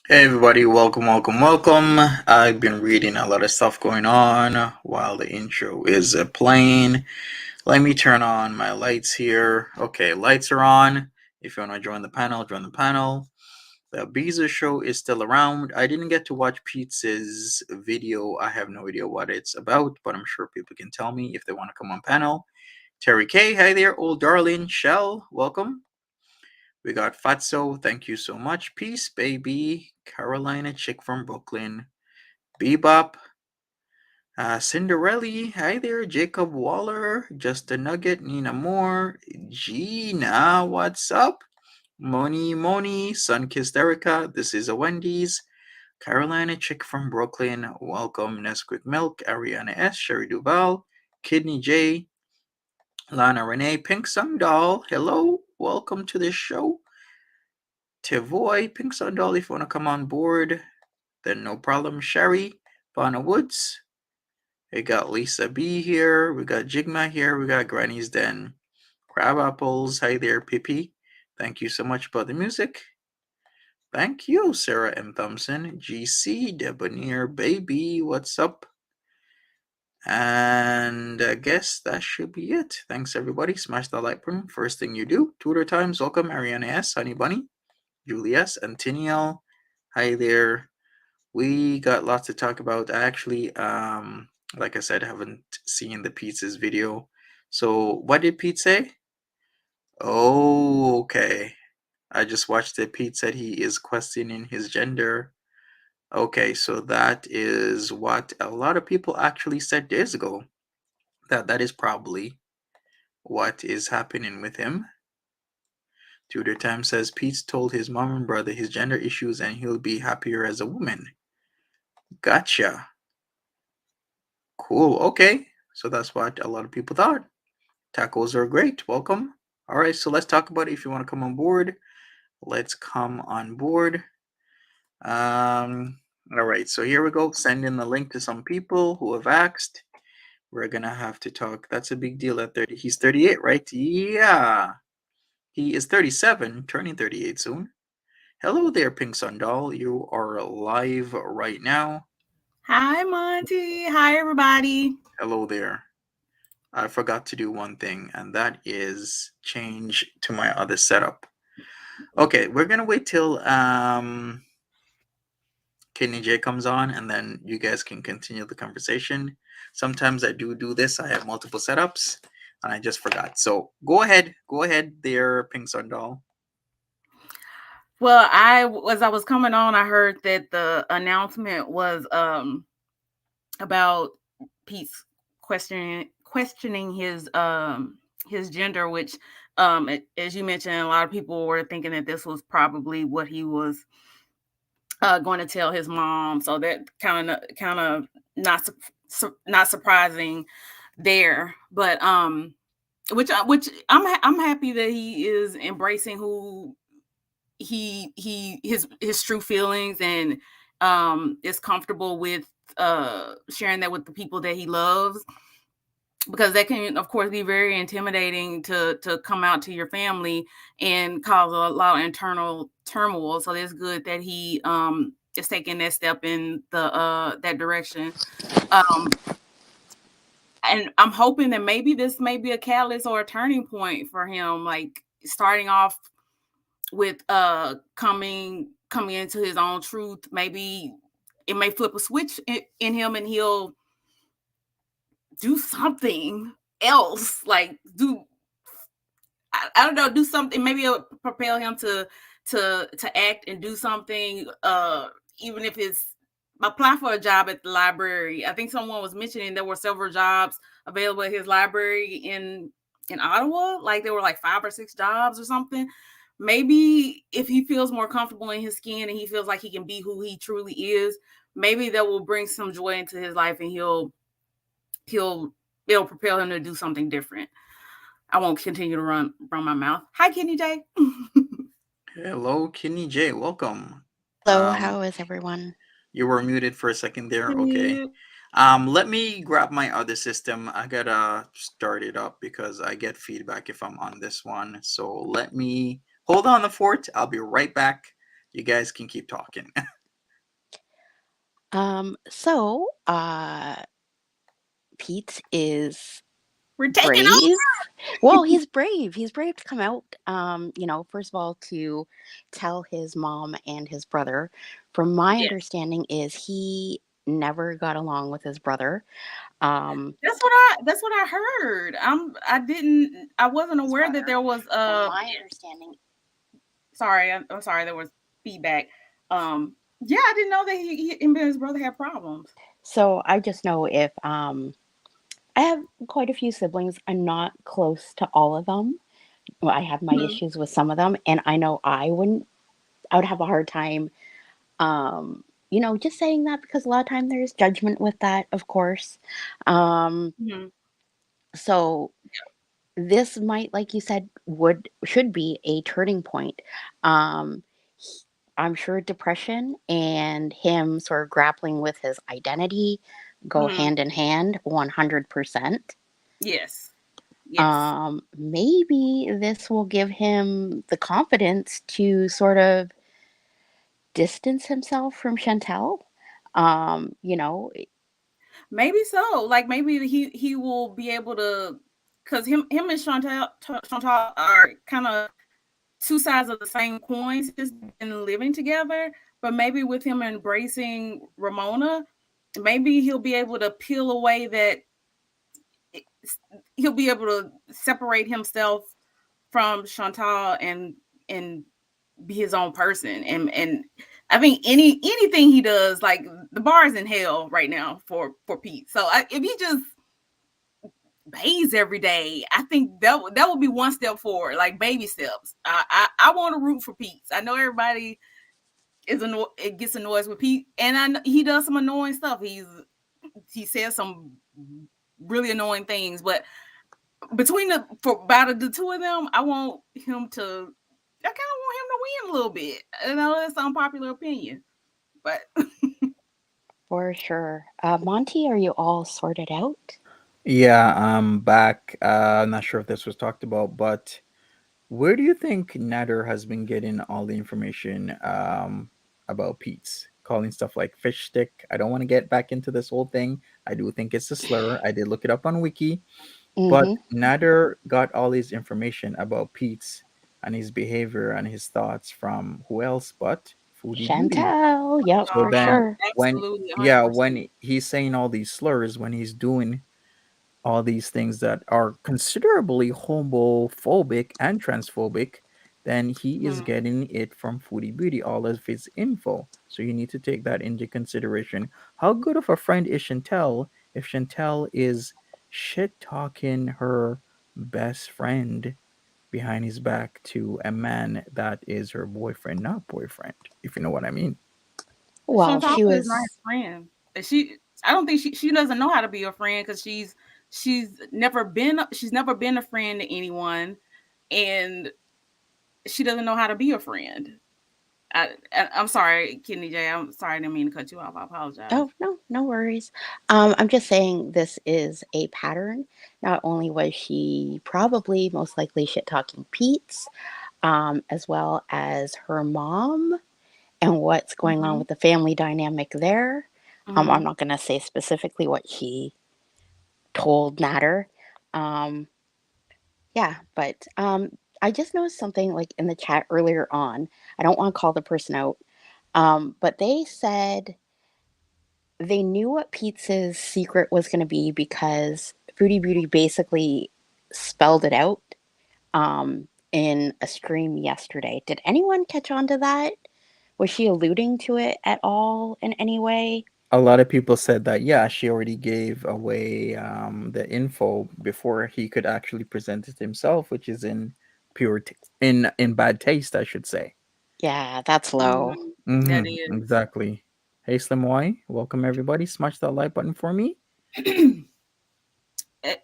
Hey everybody, welcome. I've been reading a lot of stuff going on while the intro is playing. Let me turn on my lights here. Okay, lights are on. If you want to join the panel, join the panel. The Beezer show is still around. I didn't get to watch Peetz's video. I have no idea what it's about, but I'm sure people can tell me if they want to come on panel. Terry K, hi there, old darling. Shell, welcome. We got Fatso, thank you so much. Peace, baby. Carolina Chick from Brooklyn. Bebop. Cinderella, hi there. Jacob Waller. Just a Nugget. Nina Moore. Gina, what's up? Moni, Sunkissed Erica. This is a Wendy's. Carolina Chick from Brooklyn. Welcome. Nesquik Milk. Ariana S. Sherry Duval. Kidney J. Lana Renee. Pink Sun Doll. Hello. Welcome to the show. Tivoy, Pink Sun Doll, if you want to come on board, then no problem. Sherry, Bonner Woods. We got Lisa B here. We got Jigma here. We got Granny's Den. Crab Apples. Hi there, Pippi. Thank you so much for the music. Thank you, Sarah M. Thompson. GC, Debonair Baby. What's up? And I guess that should be it. Thanks, everybody. Smash the like button. First thing you do. Twitter times. Welcome, Ariana S. Honey Bunny. Julius. Antiniel. Hi there. We got lots to talk about. I actually, like I said, haven't seen the Peetz's video. So what did Pete say? Oh, okay. I just watched it. Pete said he is questioning his gender. Okay, so that is what a lot of people actually said days ago. That is probably what is happening with him. Tudor Time says Pete told his mom and brother his gender issues and he'll be happier as a woman. Gotcha. Cool. Okay. So that's what a lot of people thought. Tacos are great. Welcome. All right. So let's talk about it. If you want to come on board, let's come on board. All right. So here we go. Send in the link to some people who have asked. We're going to have to talk. That's a big deal at 30. He's 38, right? Yeah. He is 37, turning 38 soon. Hello there, Pink Sun Doll. You are live right now. Hi, Monty. Hi, everybody. Hello there. I forgot to do one thing, and that is change to my other setup. Okay, we're gonna wait till Kidney J comes on, and then you guys can continue the conversation. Sometimes I do this. I have multiple setups, and I just forgot. So go ahead, there, Pink Sun Doll. Well, as I was coming on, I heard that the announcement was about Pete's questioning his gender, which as you mentioned, a lot of people were thinking that this was probably what he was going to tell his mom. So that kind of not surprising there, but which I'm happy that he is embracing who his true feelings and is comfortable with sharing that with the people that he loves, because that can of course be very intimidating to come out to your family and cause a lot of internal turmoil. So it's good that he is taking that step in the that direction. And I'm hoping that maybe this may be a catalyst or a turning point for him, like starting off with coming into his own truth. Maybe it may flip a switch in him and he'll do something else, like I don't know, do something. Maybe it'll propel him to act and do something, even if it's apply for a job at the library. I think someone was mentioning there were several jobs available at his library in Ottawa. Like there were like 5 or 6 jobs or something. Maybe if he feels more comfortable in his skin and he feels like he can be who he truly is, maybe that will bring some joy into his life and it'll propel him to do something different. I won't continue to run my mouth. Hi, Kenny J. Hello, Kidney J. Welcome. Hello, how is everyone? You were muted for a second there. Okay. Let me grab my other system. I gotta start it up because I get feedback if I'm on this one. So let me hold on the fort. I'll be right back. You guys can keep talking. Pete is We're taking brave. Well, he's brave. He's brave to come out. First of all, to tell his mom and his brother. From my Yeah, understanding, is he never got along with his brother. Um, that's what I heard. I wasn't his aware that brother. there was From my understanding, sorry, I'm sorry, there was feedback. Yeah, I didn't know that he and his brother had problems. so I just know if I have quite a few siblings. I'm not close to all of them. Well, I have my Mhm. issues with some of them, and I know I would have a hard time, just saying that because a lot of time there's judgment with that, of course. Um, Mhm. so this might, like you said, would should be a turning point. Um, I'm sure depression and him sort of grappling with his identity go Mhm. hand in hand 100%. Yes. Yes. Maybe this will give him the confidence to sort of distance himself from Chantal. Um, you know, Maybe so. Like maybe he will be able to, because him and Chantal are kind of two sides of the same coin since they've been living together. But maybe with him embracing Ramona, maybe he'll be able to peel away that he'll be able to separate himself from Chantal and be his own person. And I think anything he does, like the bar is in hell right now for Pete. So if he just bathes every day, I think that would be one step forward, like baby steps. I want to root for Pete. I know everybody it gets annoyed with Pete, and I know he does some annoying stuff. He says some really annoying things, but between for about the two of them, I want him to. I kind of want him to win a little bit. I know that's unpopular opinion, but for sure. Monty, are you all sorted out? Yeah, I'm back. I'm not sure if this was talked about, but where do you think Nader has been getting all the information about Pete's? Calling stuff like fish stick. I don't want to get back into this whole thing. I do think it's a slur. I did look it up on Wiki, but Mm-hmm. Nader got all his information about Pete's and his behavior and his thoughts from who else but Foodie Beauty. Chantal. Yep, So for then sure. when absolutely, yeah, 100%. when he's saying all these slurs, when he's doing all these things that are considerably homophobic and transphobic, then he is Mhm. getting it from Foodie Beauty, all of his info. So you need to take that into consideration. How good of a friend is Chantel if Chantel is shit talking her best friend behind his back to a man that is her boyfriend, not boyfriend, if you know what I mean? Well, Chantal she is not was. his friend. I don't think she doesn't know how to be a friend because she's never been a friend to anyone, and she doesn't know how to be a friend. I'm sorry, Kidney J. I'm sorry, I didn't mean to cut you off. I apologize. Oh, no, no worries. I'm just saying this is a pattern. Not only was she probably most likely shit talking Pete's, as well as her mom and what's going on Hmm. with the family dynamic there. I'm Hmm. not going to say specifically what she told Natter. Um, yeah, but I just noticed something like in the chat earlier on. I don't want to call the person out, but they said they knew what Pete's secret was going to be because Foodie Beauty basically spelled it out in a stream yesterday. Did anyone catch on to that? Was she alluding to it at all in any way? A lot of people said that, yeah, she already gave away the info before he could actually present it himself, which is in in bad taste, I should say. Yeah, that's low. Hmm. That Mm-hmm, is. exactly. Hey, Slim Y, welcome everybody. Smash that like button for me.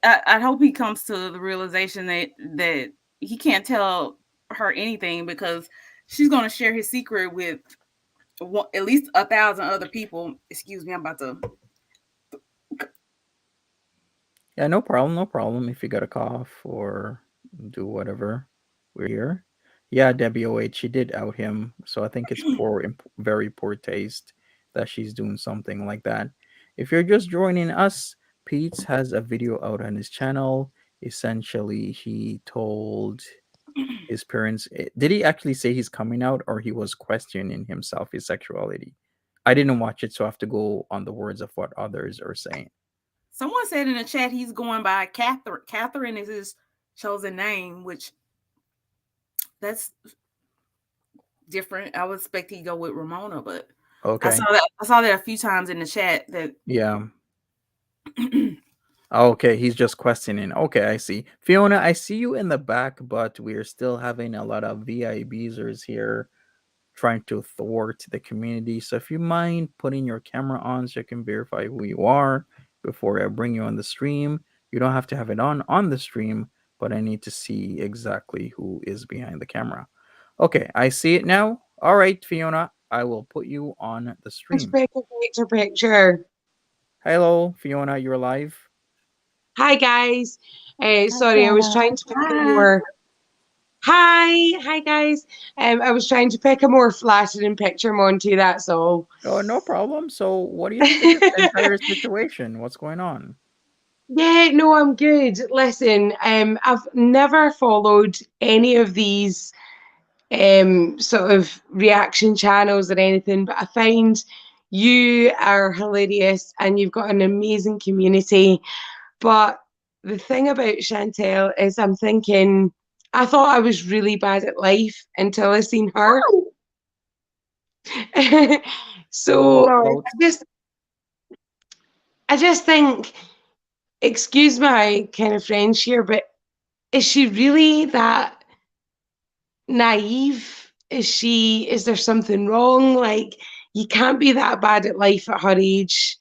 I hope he comes to the realization that he can't tell her anything because she's going to share his secret with at least 1,000 other people. Excuse me, I'm about to. Yeah, no problem, no problem. If you got a cough or do whatever, we're here. Yeah, Debbie OH, she did out him, so I think it's very poor taste that she's doing something like that. If you're just joining us, Peetz has a video out on his channel. Essentially, he told his parents. Did he actually say he's coming out, or he was questioning himself, his sexuality? I didn't watch it, so I have to go on the words of what others are saying. Someone said in the chat he's going by Catherine. Catherine is his chosen name, which that's different. I would expect he'd go with Ramona, but Okay. I saw that a few times in the chat that Yeah. Okay, he's just questioning. Okay, I see. Fiona, I see you in the back, but we're still having a lot of VIBsers here trying to thwart the community. So if you mind putting your camera on so I can verify who you are before I bring you on the stream. You don't have to have it on the stream, but I need to see exactly who is behind the camera. Okay, I see it now. All right, Fiona, I will put you on the stream. Picture. Hello, Fiona, you're live. Hi guys. Sorry, I was trying to pick a more. Hi guys. I was trying to pick a more flattering picture, Monty. That's all. Oh, no problem. So, what do you think of the entire situation? What's going on? Yeah, no, I'm good. Listen, I've never followed any of these sort of reaction channels or anything, but I find you are hilarious and you've got an amazing community. But the thing about Chantal is I'm thinking, I thought I was really bad at life until I seen her. So I just think, excuse my kind of French here, but is she really that naive? Is there something wrong? Like, you can't be that bad at life at her age.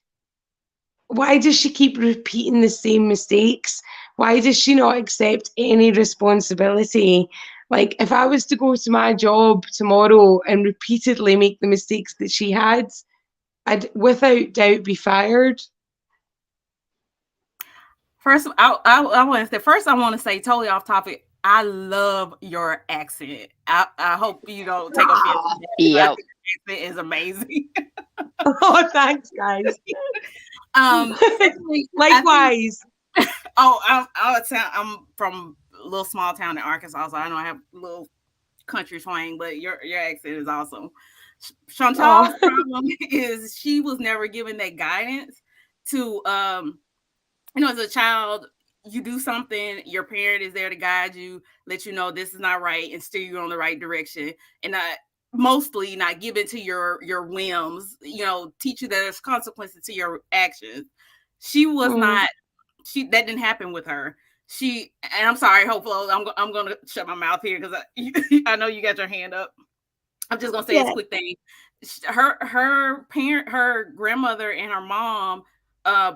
Why does she keep repeating the same mistakes? Why does she not accept any responsibility? Like, if I was to go to my job tomorrow and repeatedly make the mistakes that she had, I'd without doubt be fired. First, I want to say, first I want to say, totally off topic, I love your accent. I hope you don't take offense to that. Yep. I think your accent is amazing. Oh, thanks, guys. Actually, Likewise. I'm from a little small town in Arkansas, so I know I have a little country twang, but your accent is awesome. Chantal's problem is she was never given that guidance to as a child, you do something, your parent is there to guide you, let you know this is not right, and steer you on the right direction, and mostly not give it to your whims, teach you that there's consequences to your actions. She was not, that didn't happen with her. And I'm sorry, hopefully I'm going to shut my mouth here because I know you got your hand up. I'm just going to say this quick thing. Her parent, her grandmother and her mom,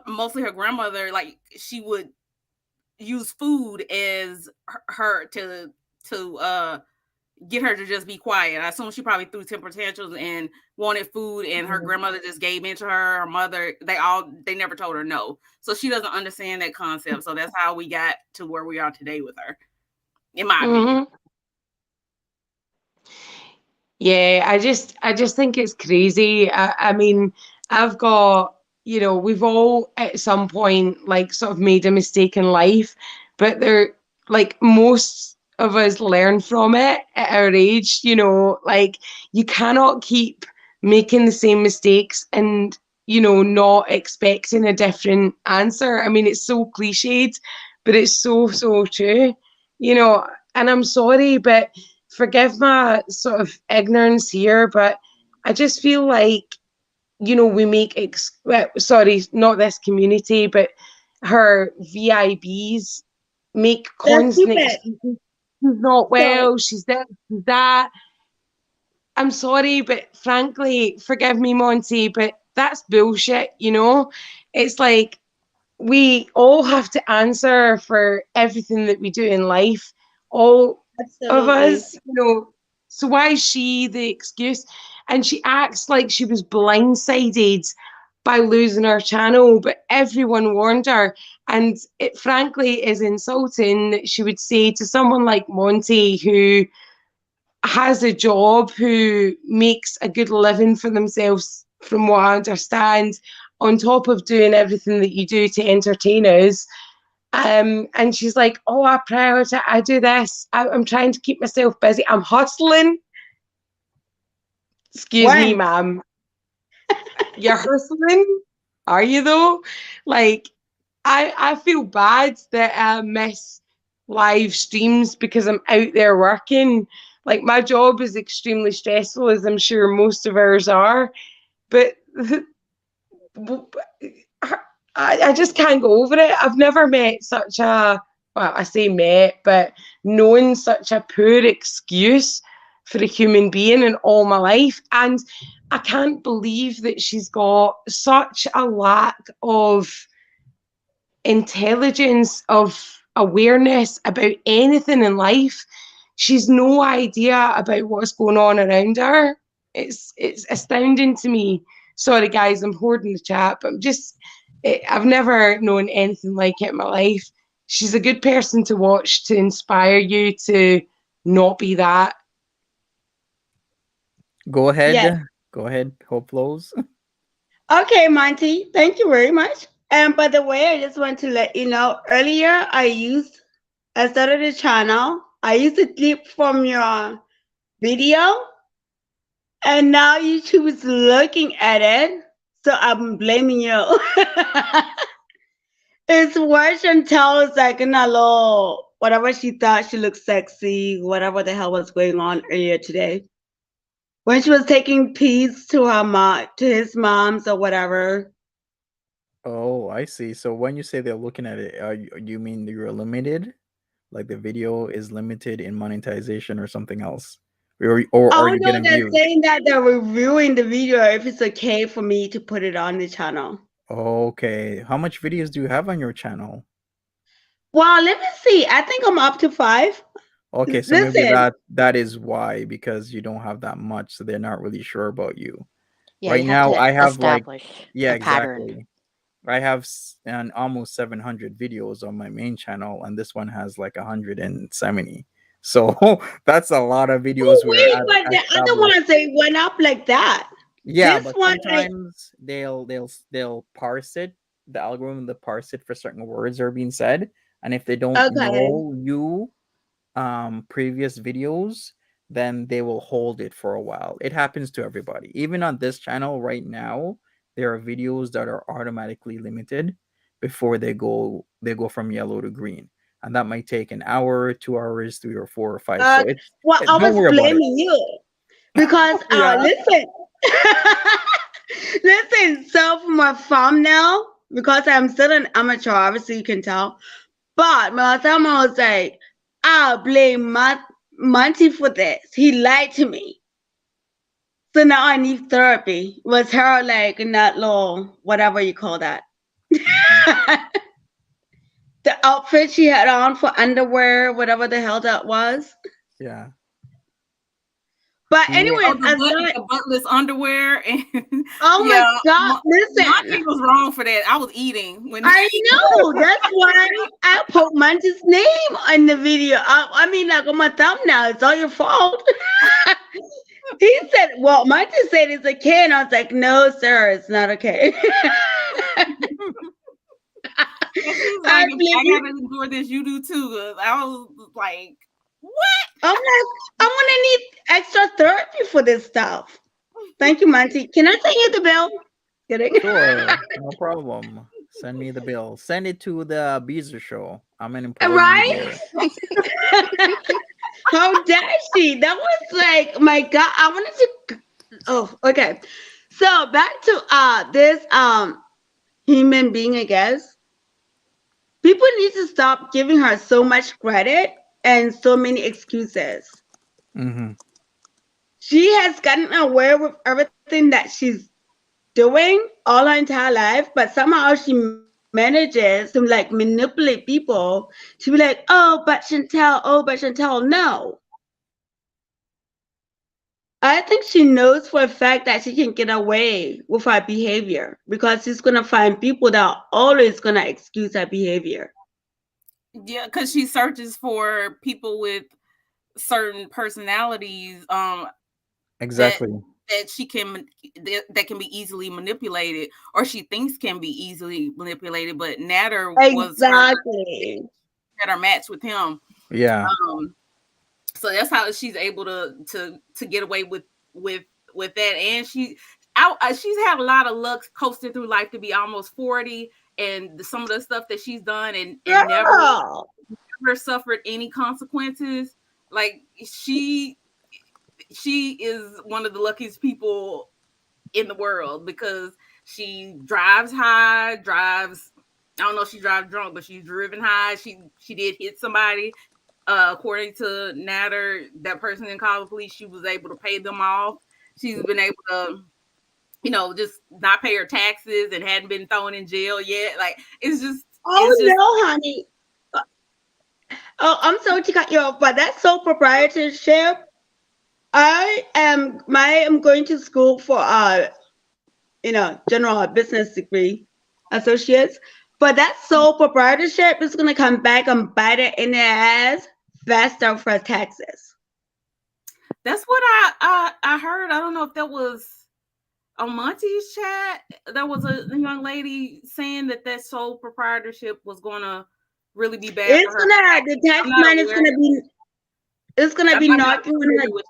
mostly her grandmother, like, she would use food as her to get her to just be quiet. I assume she probably threw temper tantrums and wanted food, and her grandmother just gave in to her. Her mother, they never told her no. So she doesn't understand that concept. So that's how we got to where we are today with her, in my opinion. Yeah, I just think it's crazy. I mean, I've got, we've all at some point like sort of made a mistake in life, but they're like most of us learn from it at our age, like you cannot keep making the same mistakes and, not expecting a different answer. I mean, it's so cliched, but it's so, so true, and I'm sorry, but forgive my sort of ignorance here, but I just feel like, we make, sorry, not this community, but her VIBs make constant excuses. She's not well, she's this, she's that. I'm sorry, but frankly, forgive me, Monty, but that's bullshit, It's like we all have to answer for everything that we do in life. All of us, so why is she the excuse? And she acts like she was blindsided by losing her channel, but everyone warned her. And it frankly is insulting that she would say to someone like Monty, who has a job, who makes a good living for themselves from what I understand, on top of doing everything that you do to entertain us. And she's like, oh, I prioritize, I do this. I'm trying to keep myself busy. I'm hustling. Excuse me, When? ma'am. You're hustling? Are you though? Like, I feel bad that I miss live streams because I'm out there working. Like, my job is extremely stressful, as I'm sure most of ours are. But I just can't go over it. I've never met such a, well, I say met, but known such a poor excuse for a human being in all my life. And I can't believe that she's got such a lack of intelligence, of awareness about anything in life. She's no idea about what's going on around her. It's astounding to me. Sorry, guys, I'm hoarding the chat, but I've never known anything like it in my life. She's a good person to watch to inspire you to not be that. Go ahead. Yes. Go ahead. Hope flows. Okay, Monty. Thank you very much. And by the way, I just want to let you know earlier I started a channel. I used a clip from your video, and now YouTube is looking at it. So I'm blaming you. It's where Chantal is like in a little whatever she thought she looked sexy, whatever the hell was going on earlier today. When she was taking Peetz to her mom, to his mom's or whatever. Oh, I see. So when you say they're looking at it, you mean you're limited? Like the video is limited in monetization or something else? Or are Oh you no, getting they're views? saying that they're reviewing the video if it's okay for me to put it on the channel. Okay. How much videos do you have on your channel? Well, let me see. I think I'm up to 5. Okay, so maybe Listen. that is why, because you don't have that much, so they're not really sure about you. Yeah, Right you have now, to I have like, establish yeah, a pattern. exactly. I have an almost 700 videos on my main channel, and this one has like 170. So that's a lot of Oh videos where wait, I've but the other established. ones they went up like that. Yeah, This but one, sometimes they'll parse it. The algorithm will parse it for certain words are being said, and if they don't okay. know you previous videos, then they will hold it for a while. It happens to everybody. Even on this channel right now, there are videos that are automatically limited before they go from yellow to green. And that might take an hour, 2 hours, 3 or 4 or 5. So Well, I don't was worry about it. blaming you because Yeah. listen, listen. So for my thumbnail, because I'm still an amateur, obviously you can tell. But my thumbnail was like, I'll blame Monty for this. He lied to me. So now I need therapy. Was her like in that little whatever you call that? Mhm. The outfit she had on for underwear, whatever the hell that was. Yeah. But Yeah. anyways, Oh, I thought, the buttless underwear and oh my yeah, god, Monty listen. was wrong for that. I was eating when I know. That's why I put Monty's name in the video. I mean, like on my thumbnail. It's all your fault. He said, well, Monty said it's okay. And I was like, no, sir, it's not okay. and she's I like, if blame I you. gotta endure this, you do too. I was like, what? I'm like, I'm going to need extra therapy for this stuff. Thank you, Monty. Can I send you the bill? Kidding. Sure. No problem. Send me the bill. Send it to the Beezer show. I'm an employee Right? there. How dare she? That was like, my God. I wanted to. Oh, okay. So back to this human being, I guess. People need to stop giving her so much credit and so many excuses. Hmm. She has gotten away with everything that she's doing all her entire life, but somehow she manages to like manipulate people to be like, oh, but Chantal, no. I think she knows for a fact that she can get away with her behavior because she's gonna find people that are always gonna excuse her behavior. Yeah, because she searches for people with certain personalities that Exactly. that that can be easily manipulated, or she thinks can be easily manipulated. But Natter was exactly had her match with him. Yeah. So that's how she's able to get away with that. And she's had a lot of luck coasting through life to be almost 40, and some of the stuff that she's done and never suffered any consequences. Like she is one of the luckiest people in the world, because she drives high, I don't know if she drives drunk, but she's driven high. She did hit somebody. According to Natter, that person didn't call the police. She was able to pay them off. She's been able to, just not pay her taxes and hadn't been thrown in jail yet. Like, it's just. No, honey. I'm sorry to cut you off, but that's sole proprietorship. I am going to school for general business degree associates, but that sole proprietorship is gonna come back and bite it in the ass faster for taxes. That's what I heard. I don't know if that was on Monty's chat. There was a young lady saying that sole proprietorship was gonna really be bad. It's for her. The tax man is gonna be. It's gonna be knocking on the.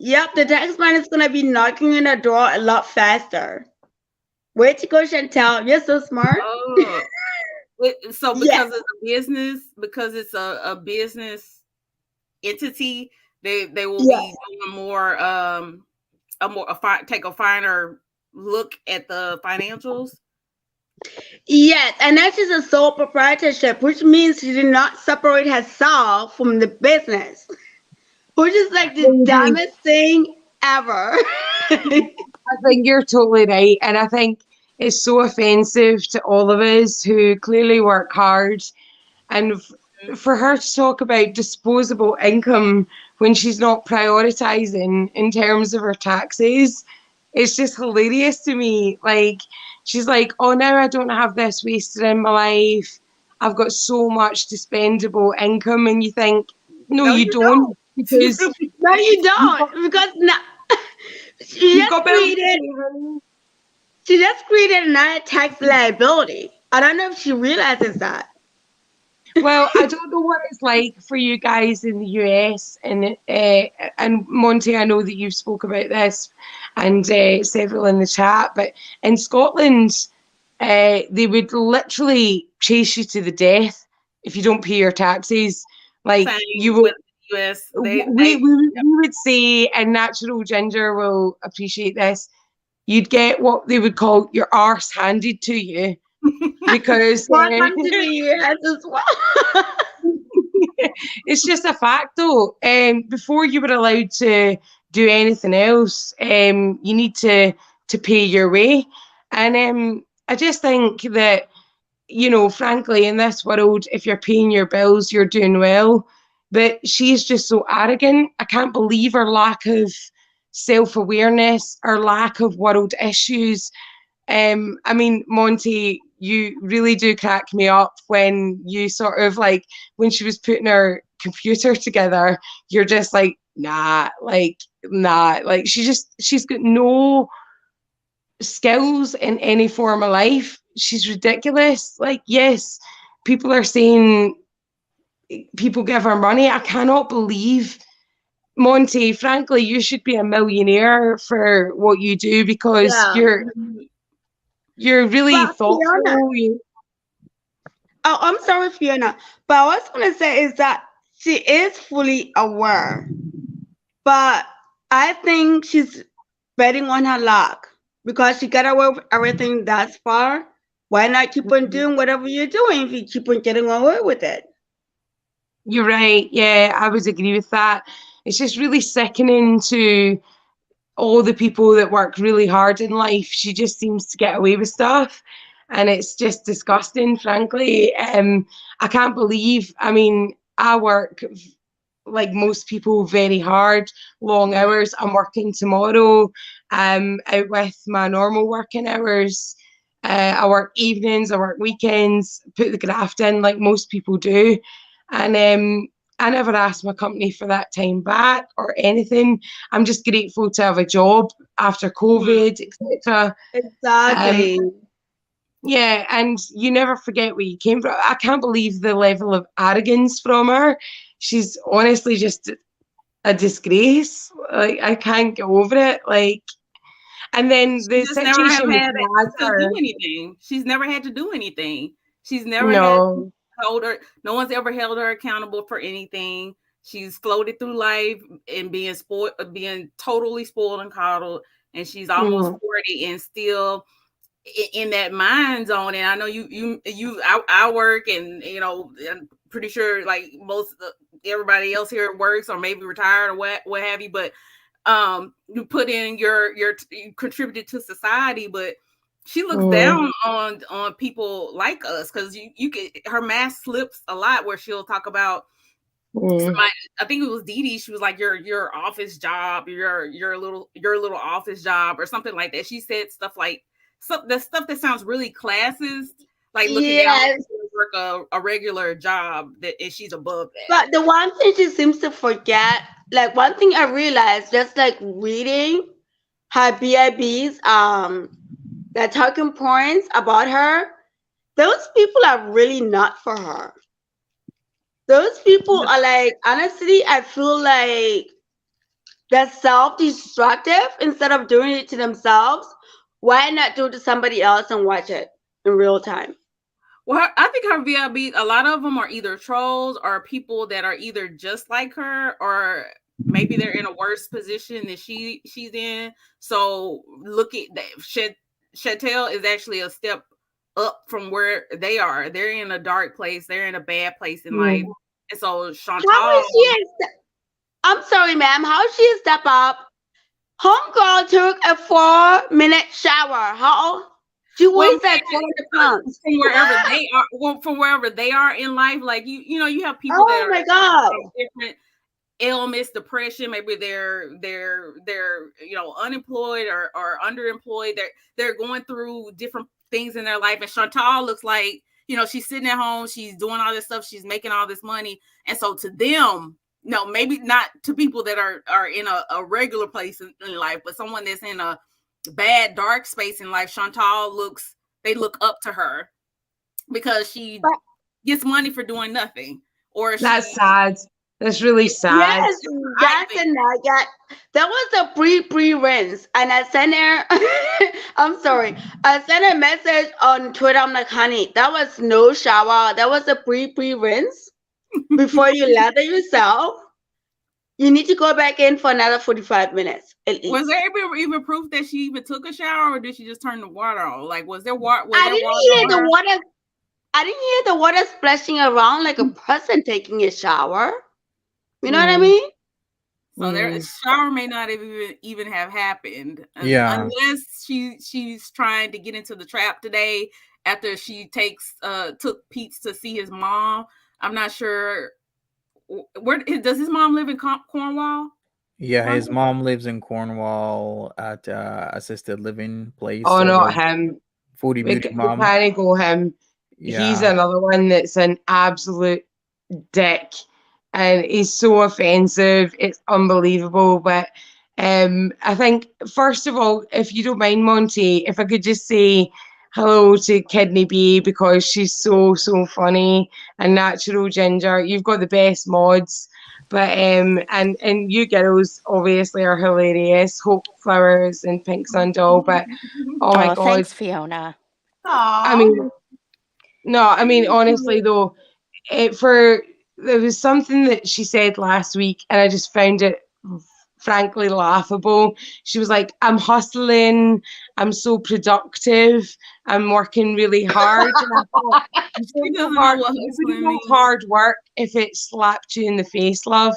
Yep, the tax man is gonna be knocking on the door a lot faster. Way to go, Chantal! You're so smart. Oh. So because it's a business entity, they will be doing take a finer look at the financials. Yes, and that's just a sole proprietorship, which means she did not separate herself from the business, which is like the dumbest thing ever. I think you're totally right, and I think it's so offensive to all of us who clearly work hard, and for her to talk about disposable income when she's not prioritizing in terms of her taxes, it's just hilarious to me. Like, she's like, oh, now I don't have this wasted in my life. I've got so much dispendable income. And you think, no, you don't. Because no, you don't. Because she just created another tax liability. I don't know if she realizes that. Well, I don't know what it's like for you guys in the US, and Monty, I know that you've spoke about this, and several in the chat, but in Scotland, they would literally chase you to the death if you don't pay your taxes. Like, you would. US, we would say, and Natural Ginger will appreciate this, you'd get what they would call your arse handed to you. Because it's just a fact, though. Before you were allowed to do anything else, you need to pay your way. And I just think that, frankly, in this world, if you're paying your bills, you're doing well. But she's just so arrogant. I can't believe her lack of self-awareness, her lack of world issues. I mean, Monty, you really do crack me up when you sort of like, when she was putting her computer together, you're just like, nah, she's got no skills in any form of life. She's ridiculous. Like, yes, people are saying people give her money. I cannot believe, Monty, frankly, you should be a millionaire for what you do, because you're really thoughtful. Oh, I'm sorry, Fiona. But what I was going to say is that she is fully aware. But I think she's betting on her luck, because she got away with everything thus far. Why not keep on doing whatever you're doing if you keep on getting away with it? You're right. Yeah, I would agree with that. It's just really sickening to all the people that work really hard in life. She just seems to get away with stuff, and it's just disgusting, frankly. I can't believe, I mean, I work like most people very hard, long hours. I'm working tomorrow out with my normal working hours. I work evenings, I work weekends, put the graft in like most people do. And I never asked my company for that time back or anything. I'm just grateful to have a job after COVID, etc. Exactly. Yeah, and you never forget where you came from. I can't believe the level of arrogance from her. She's honestly just a disgrace. Like, I can't get over it. Like, and then She the just never have situation with had to do Nader. anything. She's never had to do anything. She's never had No. hold her. No one's ever held her accountable for anything. She's floated through life and being spoiled, being totally spoiled and coddled. And she's almost 40 and still in that mind zone. And I know I work, and I'm pretty sure like most everybody else here works or maybe retired or what have you. But you put in you contributed to society, but she looks down on people like us, because you get her mask slips a lot where she'll talk about somebody. I think it was Dee Dee. She was like your office job, your little office job or something like that. She said stuff like the stuff that sounds really classist, like looking down work a regular job, and she's above that. But the one thing she seems to forget, like one thing I realized just like reading her BIBs, the talking points about her, those people are really not for her. Those people are like, honestly, I feel like they're self-destructive. Instead of doing it to themselves, why not do it to somebody else and watch it in real time? Well, I think her VIB, a lot of them are either trolls or people that are either just like her, or maybe they're in a worse position than she's in. So look at that. Chantal is actually a step up from where they are. They're in a dark place. They're in a bad place in life. And so Chantal, I'm sorry, ma'am. How she step up? Homegirl took a 4-minute shower. How? She weighs like 400 pounds. From wherever they are, from wherever they are in life, like you have people that my God. different ailments, depression. Maybe they're unemployed or underemployed. They're going through different things in their life. And Chantal looks like she's sitting at home, she's doing all this stuff, she's making all this money, and so to them. No, maybe not to people that are in a regular place in life, but someone that's in a bad, dark space in life, Chantal they look up to her because she gets money for doing nothing. Or that's sad. That's really sad. Yes, that's a nugget. That was a pre-rinse, and I sent her. I'm sorry. I sent a message on Twitter. I'm like, honey, that was no shower. That was a pre-rinse. Before you lather yourself, you need to go back in for another 45 minutes at least. Was there even proof that she even took a shower, or did she just turn the water on? Like, was there water? I didn't hear the water splashing around like a person taking a shower. You know what I mean? So their shower may not even have happened. Unless she's trying to get into the trap today after she took Peetz to see his mom. I'm not sure. Where does his mom live in Cornwall? Yeah, his mom lives in Cornwall at assisted living place. Oh, not him. Foodie Beauty mom. We can't go him. Yeah. He's another one that's an absolute dick, and he's so offensive. It's unbelievable. But I think, first of all, if you don't mind, Monty, if I could just say hello to Kidney B, because she's so funny and natural ginger. You've got the best mods, but and you girls obviously are hilarious. Hope Flowers and Pink Sun Doll, but oh my God, thanks, Fiona. I mean honestly though, there was something that she said last week, and I just found it frankly laughable. She was like, I'm hustling, I'm so productive, I'm working really hard. And I thought, hard work if it slapped you in the face, love.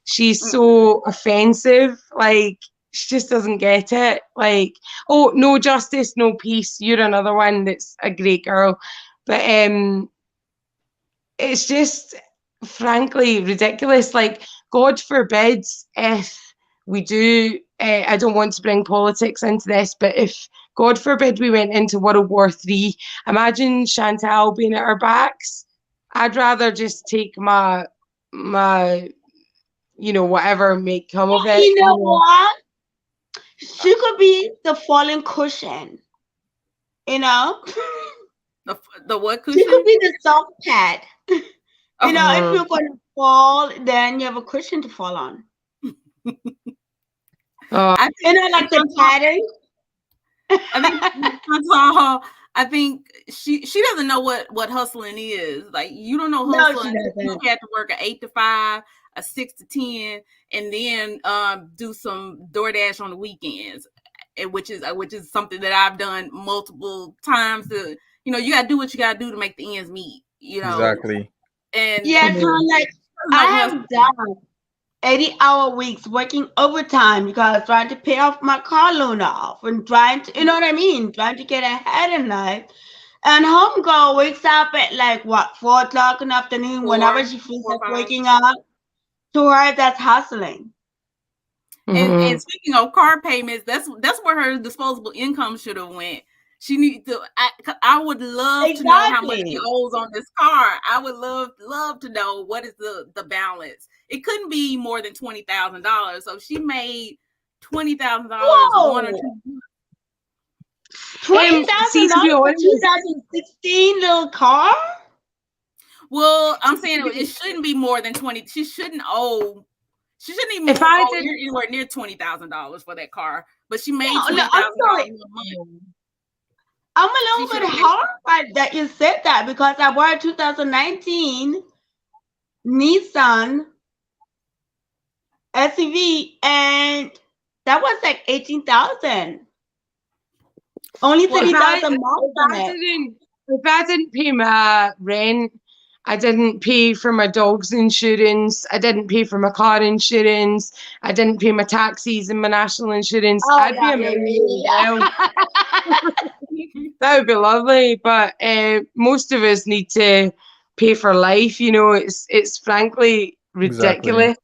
She's so offensive. Like, she just doesn't get it. Like, oh, no justice, no peace. You're another one that's a great girl. But it's just frankly ridiculous. Like, God forbid if we do, I don't want to bring politics into this, but if, God forbid, we went into World War III, imagine Chantal being at our backs. I'd rather just take my my, whatever may come of it. You know what? She could be the falling cushion. You know, The what she could cushion? be the soft pad. You Oh, know, if Mhm. you're going to fall, then you have a cushion to fall on. Oh, I You think know, like the padding. I think Chantal, I think she doesn't know what hustling is. Like, you don't know No, hustling she until you doesn't. had to work an 8 to 5, a 6 to 10, and then do some DoorDash on the weekends, which is something that I've done multiple times. To you got to do what you got to do to make the ends meet. Exactly. And Yes, mhm. like no I hustle. have done 80-hour weeks working overtime because trying to pay off my car loan off and trying to, you know what I mean? Trying to get ahead in life. And homegirl wakes up at like what, 4 o'clock in the afternoon, whenever she feels 4 or like 5. waking up. To her, that's hustling. And Mhm. speaking of car payments, that's where her disposable income should have went. She need to. I would love to know how much she Exactly. owes on this car. I would love to know what is the balance. It couldn't be more than $20,000. So she made $20,000 one or Whoa. two. Twenty See, thousand to be dollars for honest, 2016 little car? Well, I'm saying it shouldn't be more than 20. She shouldn't owe. She shouldn't even if I owe didn't, anywhere near $20,000 for that car. But she made No, I'm $20,000 sorry. in a month. I'm a She little should bit have paid. horrified that you said that because I bought a 2019 Nissan SUV and that was like 18,000. Only Well, if I 30,000 miles on it. if I didn't pay my rent, I didn't pay for my dog's insurance, I didn't pay for my car insurance, I didn't pay my taxis and my national insurance, Oh I'd be yeah, a yeah, millionaire as yeah, well. yeah. That would be lovely, but most of us need to pay for life. It's frankly Exactly. ridiculous.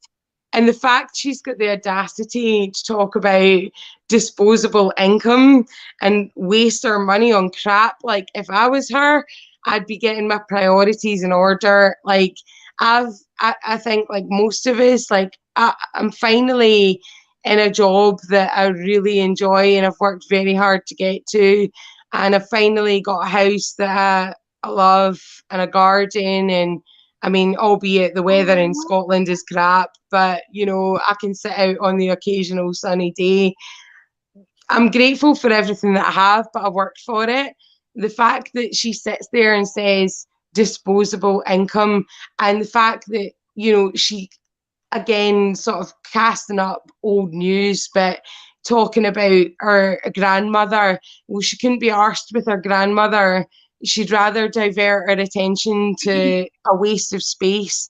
And the fact she's got the audacity to talk about disposable income and waste her money on crap. Like, if I was her, I'd be getting my priorities in order. Like, I think, like most of us, like, I'm finally in a job that I really enjoy and I've worked very hard to get to. And I've finally got a house that I love and a garden, and I mean, albeit the weather in Aw. Scotland is crap, but I can sit out on the occasional sunny day. I'm grateful for everything that I have, but I worked for it. The fact that she sits there and says disposable income, and the fact that, she again sort of casting up old news, but talking about her grandmother. Well, she couldn't be arsed with her grandmother. She'd rather divert her attention to a waste of space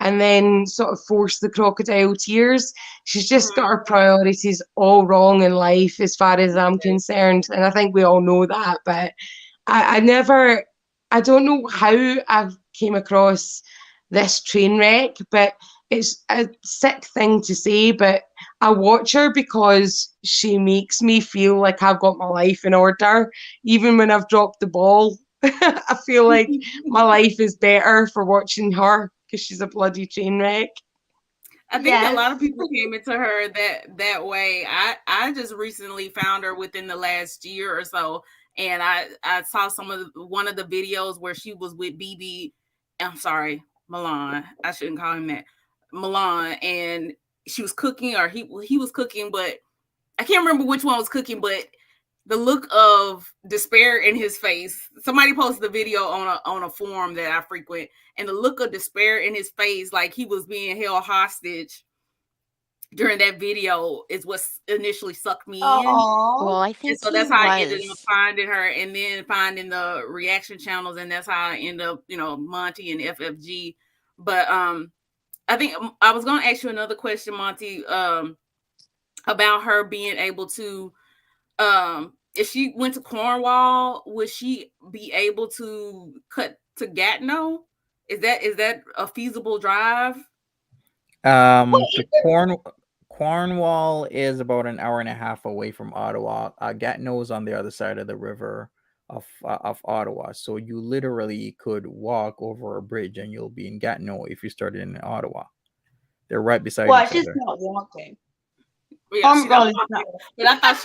and then sort of force the crocodile tears. She's just got her priorities all wrong in life, as far as I'm concerned. And I think we all know that. But I never, I don't know how I came across this train wreck, but it's a sick thing to say, but I watch her because she makes me feel like I've got my life in order. Even when I've dropped the ball, I feel like my life is better for watching her because she's a bloody train wreck. I think a Yes. lot of people came into her that way. I just recently found her within the last year or so, and I saw one of the videos where she was with BB. I'm sorry, Milan. I shouldn't call him that. Milan, and she was cooking, or he was cooking, but I can't remember which one was cooking, but the look of despair in his face. Somebody posted a video on a forum that I frequent, and the look of despair in his face, like he was being held hostage during that video, is what initially sucked me in. Well, Oh. I And think so he that's how I ended up was. finding her, and then finding the reaction channels, and that's how I end up, Monty and FFG. But I think I was going to ask you another question, Monty, about her being able to, if she went to Cornwall, would she be able to cut to Gatineau? Is that a feasible drive? To Cornwall is about an hour and a half away from Ottawa. Gatineau is on the other side of the river. of Ottawa. So you literally could walk over a bridge and you'll be in Gatineau if you started in Ottawa. They're right beside Well, each she's other. not walking. Yeah, she don't Really want not. it. But I thought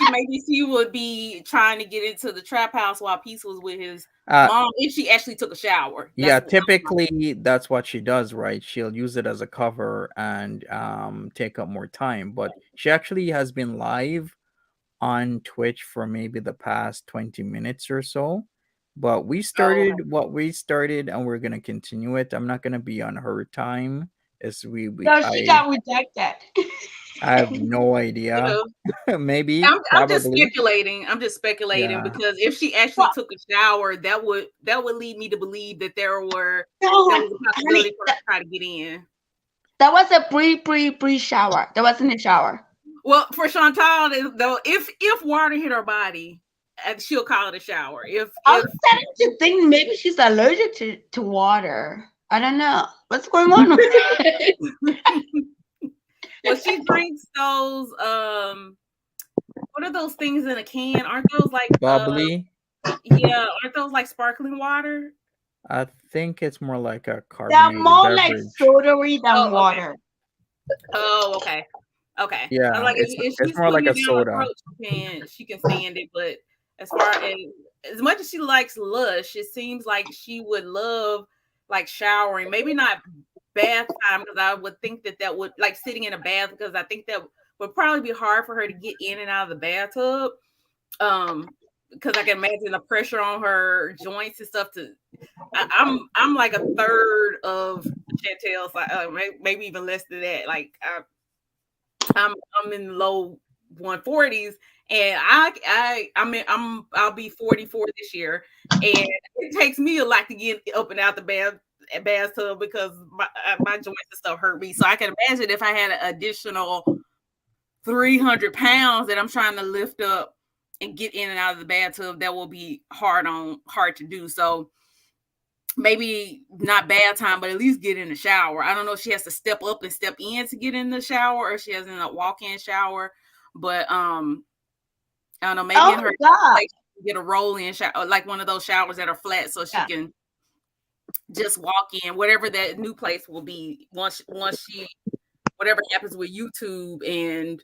she would be trying to get into the trap house while Peace was with his mom if she actually took a shower. Yeah, typically that's what she does, right? She'll use it as a cover and take up more time. But she actually has been live on Twitch for maybe the past 20 minutes or so. But we started what we started and we're gonna continue it. I'm not gonna be on her time as No, she got rejected. I have no idea. Maybe, I'm just probably. speculating. I'm just speculating Yeah. because if she actually took a shower, that would lead me to believe that there was a possibility for her to try to get in. That was a pre shower. That wasn't a shower. Well, for Chantal, though, if water hit her body, she'll call it a shower. I'm starting to think maybe she's allergic to water. I don't know what's going on. Well, she drinks those. What are those things in a can? Aren't those like bubbly? Yeah, aren't those like sparkling water? I think it's more like a carbonated They're more beverage. like sodary than water. Oh, okay. Okay. Yeah, like it's more like a soda. She can stand it, but as far as much as she likes Lush, it seems like she would love like showering. Maybe not bath time, because I would think that would like sitting in a bath, because I think that would probably be hard for her to get in and out of the bathtub. Because I can imagine the pressure on her joints and stuff. I'm like a third of Chantal's, maybe even less than that. Like I'm in the low 140s, and I'll be 44 this year, and it takes me a lot to get up and out the bathtub because my joints and stuff hurt me. So I can imagine if I had an additional 300 pounds that I'm trying to lift up and get in and out of the bathtub, that will be hard to do. So maybe not bath time, but at least get in the shower. I don't know if she has to step up and step in to get in the shower, or she has in a walk-in shower. But I don't know, maybe in her place get a roll-in shower, like one of those showers that are flat, so she can just walk in, whatever that new place will be once she, whatever happens with YouTube. And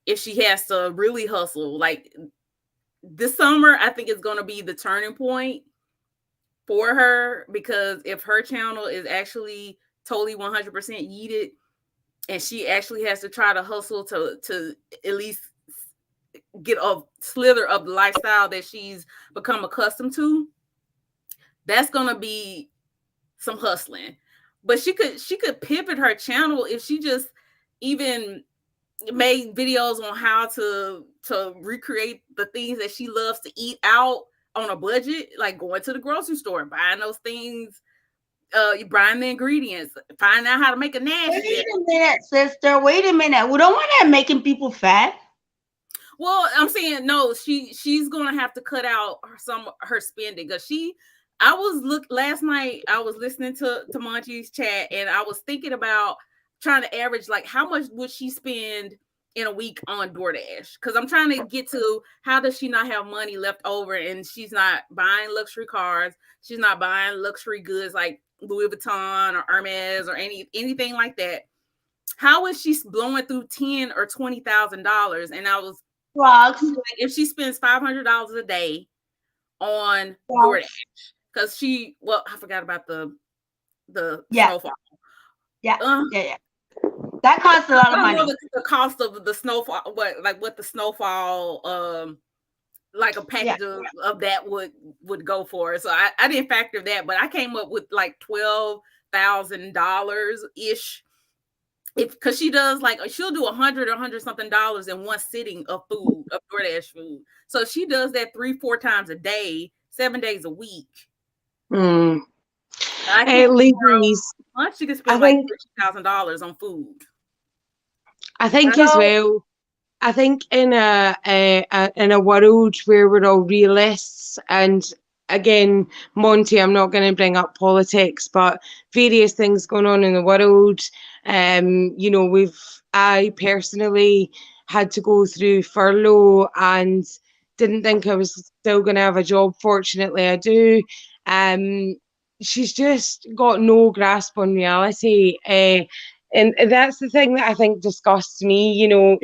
if she has to really hustle, like this summer, I think it's going to be the turning point for her, because if her channel is actually totally 100% yeeted and she actually has to try to hustle to at least get a slither of the lifestyle that she's become accustomed to, that's going to be some hustling. But she could pivot her channel if she just even made videos on how to recreate the things that she loves to eat out on a budget, like going to the grocery store, buying those things, buying the ingredients, find out how to make a nash. Wait a minute, sister. Wait a minute. We don't want that making people fat. Well, I'm saying no. She's gonna have to cut out her spending, because last night I was listening to Monty's chat, and I was thinking about trying to average like how much would she spend in a week on DoorDash, because I'm trying to get to how does she not have money left over, and she's not buying luxury cars, she's not buying luxury goods like Louis Vuitton or Hermes or anything like that. How is she blowing through $10,000 or $20,000? And I was like, if she spends $500 a day on DoorDash, because I forgot about the snowfall. Yeah. That costs a lot of money. I don't know the cost of the snowfall, what the snowfall, like a package of that would go for. So I didn't factor that, but I came up with like $12,000 ish. Because she does she'll do $100 something in one sitting of food, of DoorDash food. So she does that 3-4 times a day, 7 days a week. At least she could spend like $30,000 on food. I think as well. I think in a world where we're all realists, and again, Monty, I'm not going to bring up politics, but various things going on in the world. I personally had to go through furlough, and didn't think I was still going to have a job. Fortunately, I do. She's just got no grasp on reality. And that's the thing that I think disgusts me. You know,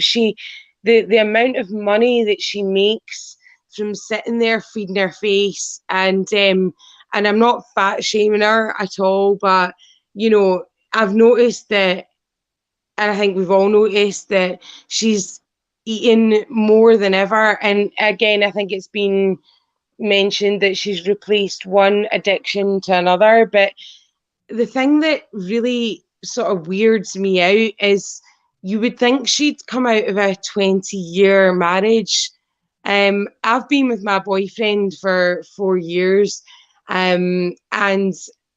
the amount of money that she makes from sitting there feeding her face, and I'm not fat shaming her at all, but you know, I've noticed that, and I think we've all noticed that she's eating more than ever. And again, I think it's been mentioned that she's replaced one addiction to another. But the thing that really sort of weirds me out is you would think she'd come out of a 20-year marriage. I've been with my boyfriend for 4 years, and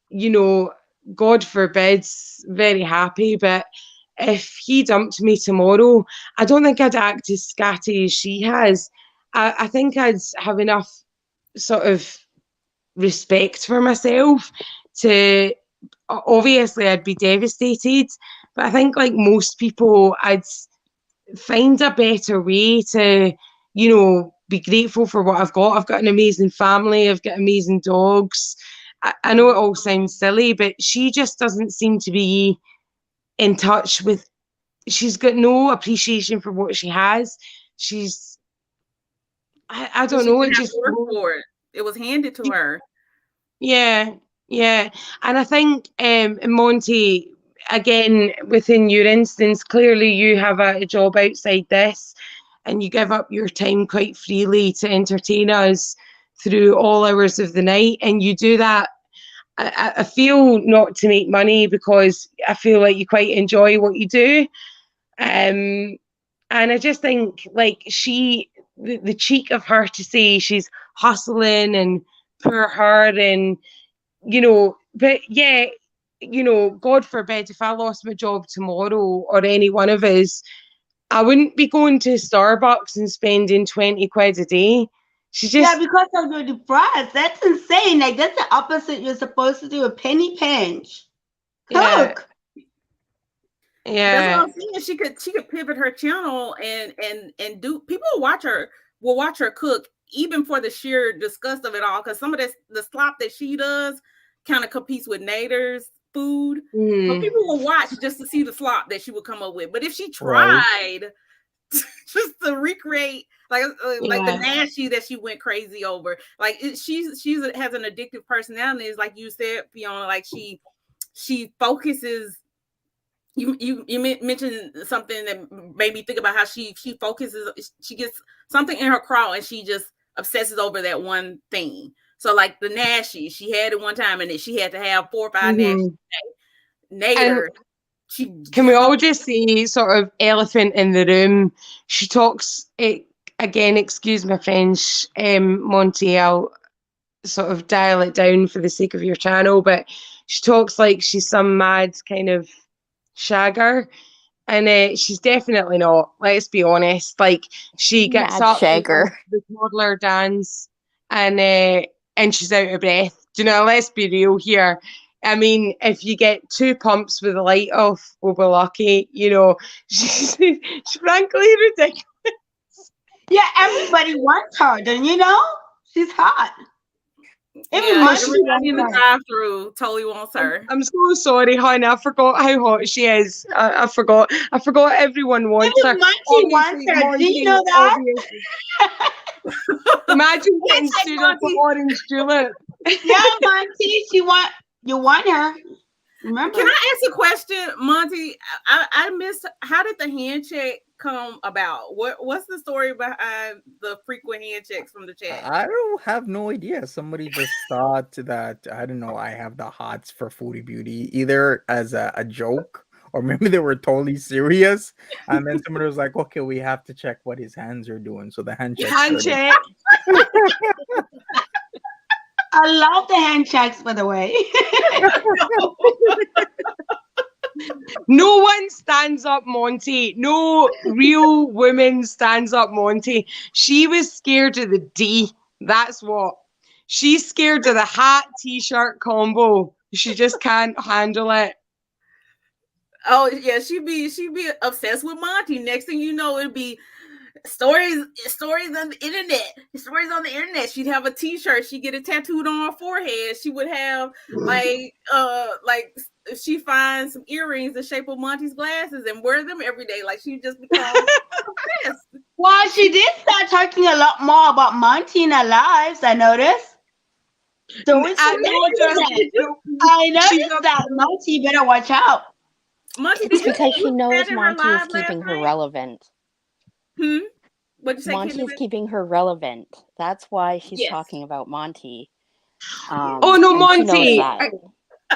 you know, God forbid, very happy, but if he dumped me tomorrow, I don't think I'd act as scatty as she has. I think I'd have enough sort of respect for myself to, obviously I'd be devastated, but I think like most people, I'd find a better way to, you know, be grateful for what I've got. I've got an amazing family, I've got amazing dogs. I know it all sounds silly, but she just doesn't seem to be in touch with, she's got no appreciation for what she has. She's, I don't know, it just, for it. It was handed to her. yeah. And I think, Monty, again, within your instance, clearly you have a job outside this and you give up your time quite freely to entertain us through all hours of the night. And you do that, I feel, not to make money, because I feel like you quite enjoy what you do. And I just think, like, the cheek of her to say she's hustling and poor her, and, you know, but yeah, you know, God forbid, if I lost my job tomorrow, or any one of us, I wouldn't be going to Starbucks and spending 20 quid a day. She just, Yeah, because of your depressed. That's insane. Like, that's the opposite you're supposed to do, a penny pinch. Cook. Yeah. That's what I'm saying. She could pivot her channel and do, people will watch her cook, even for the sheer disgust of it all, because some of the slop that she does kind of competes with Nader's food. But people will watch just to see the slop that she would come up with. But if she tried just to recreate like the nasty that she went crazy over, like she has an addictive personality. It's like you said, Fiona, like she focuses. You mentioned something that made me think about how she focuses. She gets something in her craw and she just obsesses over that one thing. So like the Nashi, she had it one time and then she had to have 4 or 5 Nashi. Nader, can we all just say, sort of elephant in the room? She talks again. Excuse my French, Monty. I'll sort of dial it down for the sake of your channel, but she talks like she's some mad kind of shagger, and she's definitely not. Let's be honest. Like, she gets up shagger, the toddler dance, and she's out of breath. Do you know? Let's be real here. I mean, if you get 2 pumps with the light off, we'll be lucky. You know, she's frankly ridiculous. Yeah, everybody wants her. Then, you know, she's hot. Everybody in the drive-through totally wants her. I'm so sorry, hon. I forgot how hot she is. I forgot everyone wants her. Monty wants her. Do you know that? Imagine getting stood up for orange julep. Yeah, Monty, you want her. Remember? Can I ask a question, Monty? I missed. How did the handshake come about? What's the story behind the frequent handshakes from the chat? I don't have no idea. Somebody just thought that, I don't know, I have the hots for Foodie Beauty, either as a joke or maybe they were totally serious. And then somebody was like, okay, we have to check what his hands are doing. So the handshake. I love the handshakes, by the way. No one stands up Monty. No real woman stands up Monty. She was scared of the D. That's what. She's scared of the hat t-shirt combo. She just can't handle it. Oh yeah, she'd be obsessed with Monty. Next thing you know, it'd be stories on the internet. She'd have a t-shirt, she'd get it tattooed on her forehead. She would have like if she finds some earrings the shape of Monty's glasses and wear them every day, like she just become obsessed. Well, she did start talking a lot more about Monty in her lives, I noticed. So I noticed that Monty better watch out. Monty, it's because she knows Monty is keeping her relevant. What'd you say? Monty is keeping her relevant. That's why she's talking about Monty. Oh no, Monty!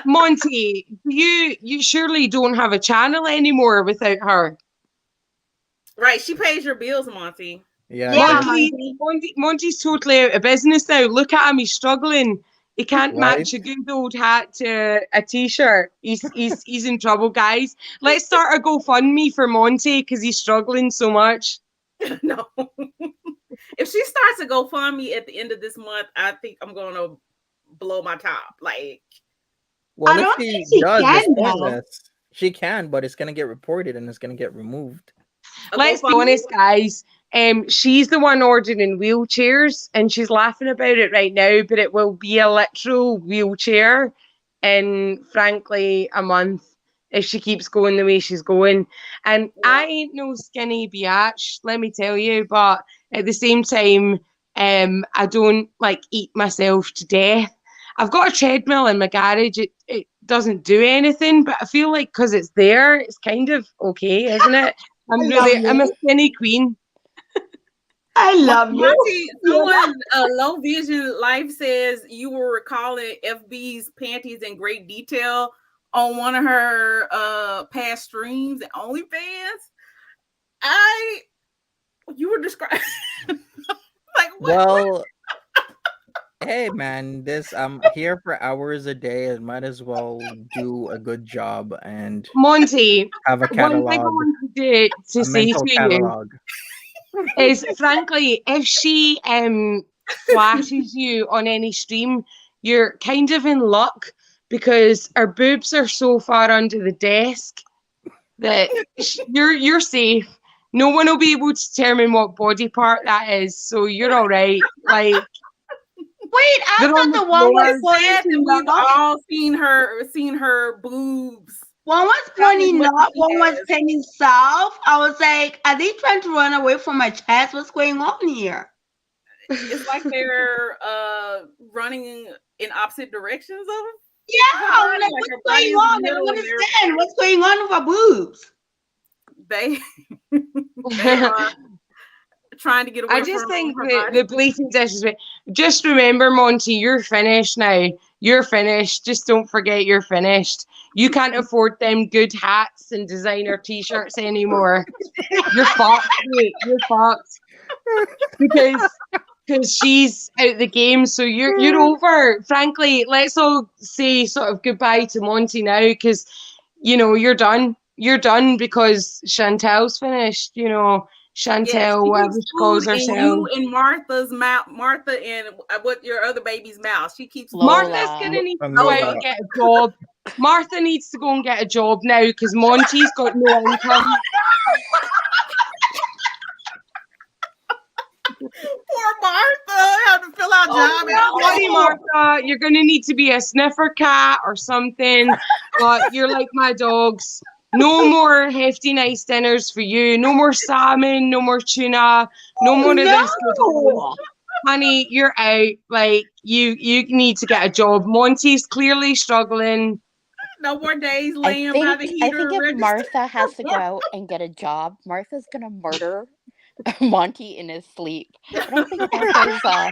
Monty, you surely don't have a channel anymore without her. Right, she pays your bills, Monty. Yeah. Monty's totally out of business now. Look at him; he's struggling. He can't match a good old hat to a t-shirt. He's in trouble, guys. Let's start a GoFundMe for Monty because he's struggling so much. No. If she starts a GoFundMe at the end of this month, I think I'm going to blow my top. Like, well, if she does this, she can, but it's going to get reported and it's going to get removed. Let's be honest, guys. She's the one ordering wheelchairs, and she's laughing about it right now. But it will be a literal wheelchair in, frankly, a month if she keeps going the way she's going. And I ain't no skinny biatch, let me tell you. But at the same time, I don't like eat myself to death. I've got a treadmill in my garage. It doesn't do anything, but I feel like because it's there, it's kind of okay, isn't it? I'm a skinny queen. I love you. Someone, Low Vision Life says you were recalling FB's panties in great detail on one of her past streams and OnlyFans. You were describing like what? Well, hey man, I'm here for hours a day. I might as well do a good job and Monty have a catalog. One thing I wanted to say to you is, frankly, if she flashes you on any stream, you're kind of in luck because her boobs are so far under the desk that you're safe. No one will be able to determine what body part that is, so you're all right. Like, wait, I thought the one was pointing. We've all seen her boobs. One was pointing north, one was pointing south. I was like, are they trying to run away from my chest? What's going on here? It's like they're running in opposite directions of them. Yeah, I'm like, what's going on? I don't understand. What's going on with our boobs? They are trying to get away. I just think the blatant disrespect. Just remember, Monty, you're finished now. You're finished. Just don't forget you're finished. You can't afford them good hats and designer t-shirts anymore. You're fucked. You're fucked. Because she's out the game, so you're over. Frankly, let's all say sort of goodbye to Monty now, because you're done. You're done because Chantal's finished. Chantal, whatever she calls herself. You in Martha's mouth, Martha and what your other baby's mouth. She keeps. Martha's gonna need to go out and get a job. Martha needs to go and get a job now because Monty's got no income. Poor Martha had to fill out job. Sorry, Martha, you're gonna need to be a sniffer cat or something. But you're like my dogs. No more hefty nice dinners for you. No more salmon. No more tuna. No more of this. Honey, you're out. Like you need to get a job. Monty's clearly struggling. No more days laying by the heater. I think if Martha has to go out and get a job, Martha's gonna murder Monty in his sleep. I don't think Martha's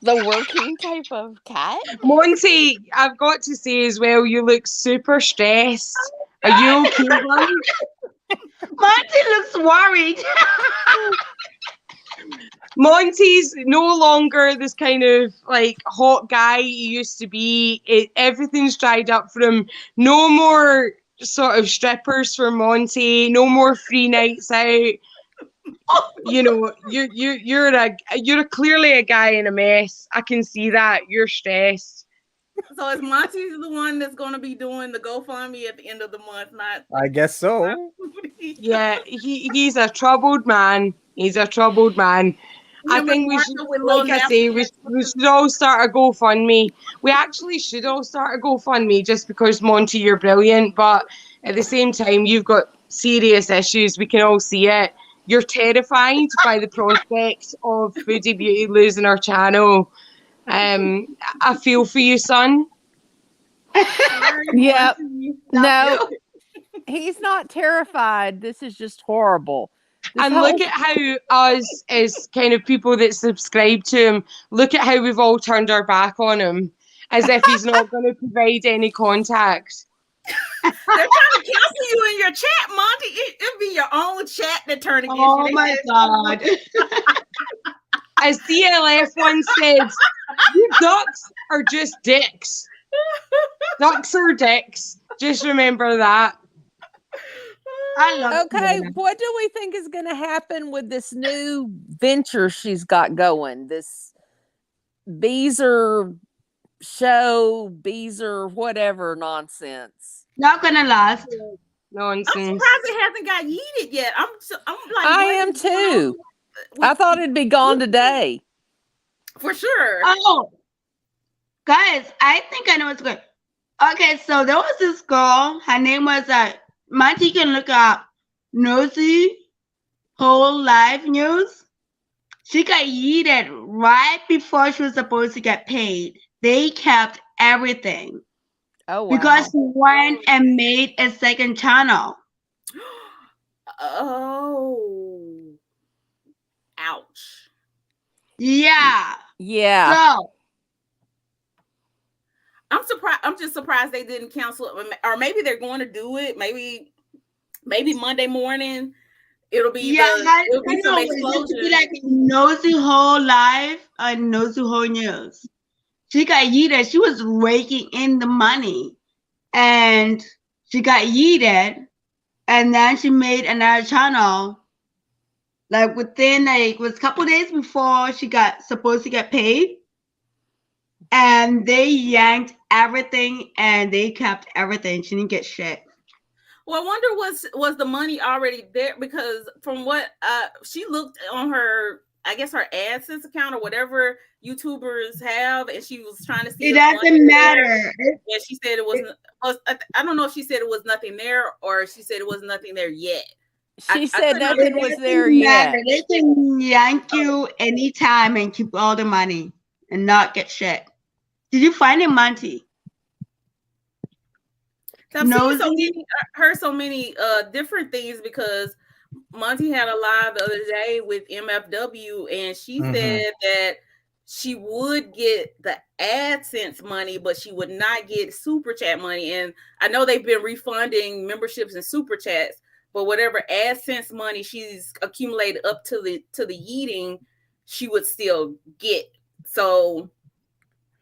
the working type of cat. Monty, I've got to say as well, you look super stressed. Are you okay, buddy? Monty looks worried. Monty's no longer this kind of like hot guy he used to be. Everything's dried up for him. No more sort of strippers for Monty. No more free nights out. You're clearly a guy in a mess. I can see that. You're stressed. So is Monty the one that's going to be doing the GoFundMe at the end of the month? Not. I guess so. Yeah, he's a troubled man. He's a troubled man. I Him and think we should, Martha with like little I say, we should all start a GoFundMe. We actually should all start a GoFundMe just because, Monty, you're brilliant, but at the same time, you've got serious issues. We can all see it. You're terrified by the prospect of Foodie Beauty losing our channel. I feel for you, son. Yep. No, he's not terrified. This is just horrible. This And whole- look at how us, as kind of people that subscribe to him, look at how we've all turned our back on him, as if he's not going to provide any contact. They're trying to cancel you in your chat, Monty. It'll be your own chat that turn against you. Oh my God. As DLF once said, you ducks are just dicks. Ducks are dicks. Just remember that. I love Okay, Fiona. what do we think is going to happen with this new venture she's got going? This Beezer show, Beezer whatever nonsense. Not gonna last. I'm Nonsense. surprised it hasn't got yeeted yet. I'm like, I what am is going on too. I thought it'd be gone today. for sure. Oh, guys, I think I know what's good. Okay, so there was this girl. Her name was Monty. Can look up Nosy Whole Life News. She got yeeted right before she was supposed to get paid. They kept everything Oh wow. because she went and made a second channel. Oh, ouch. Yeah. Yeah. So I'm surprised. I'm just surprised they didn't cancel it, or maybe they're going to do it. Maybe Monday morning it'll be it'll be some it used to explosion. be like Nosy Whole Life and Nosy Whole News. She got yeeted. She was raking in the money, and she got yeeted, and then she made another channel. Like within it was a couple days before she got supposed to get paid, and they yanked everything and they kept everything. She didn't get shit. Well, I wonder was the money already there, because from what she looked on her, I guess her AdSense account or whatever YouTubers have, and she was trying to see. It doesn't matter. Yeah, she said it wasn't. I don't know if she said it was nothing there or she said it was nothing there yet. She said nothing was there yet. They can yank you anytime and keep all the money and not get shit. Did you find it, Monty? I've heard so many different things, because Monty had a live the other day with MFW, and she said that she would get the AdSense money, but she would not get super chat money. And I know they've been refunding memberships and super chats, but whatever AdSense money she's accumulated up to the yeeting, she would still get. So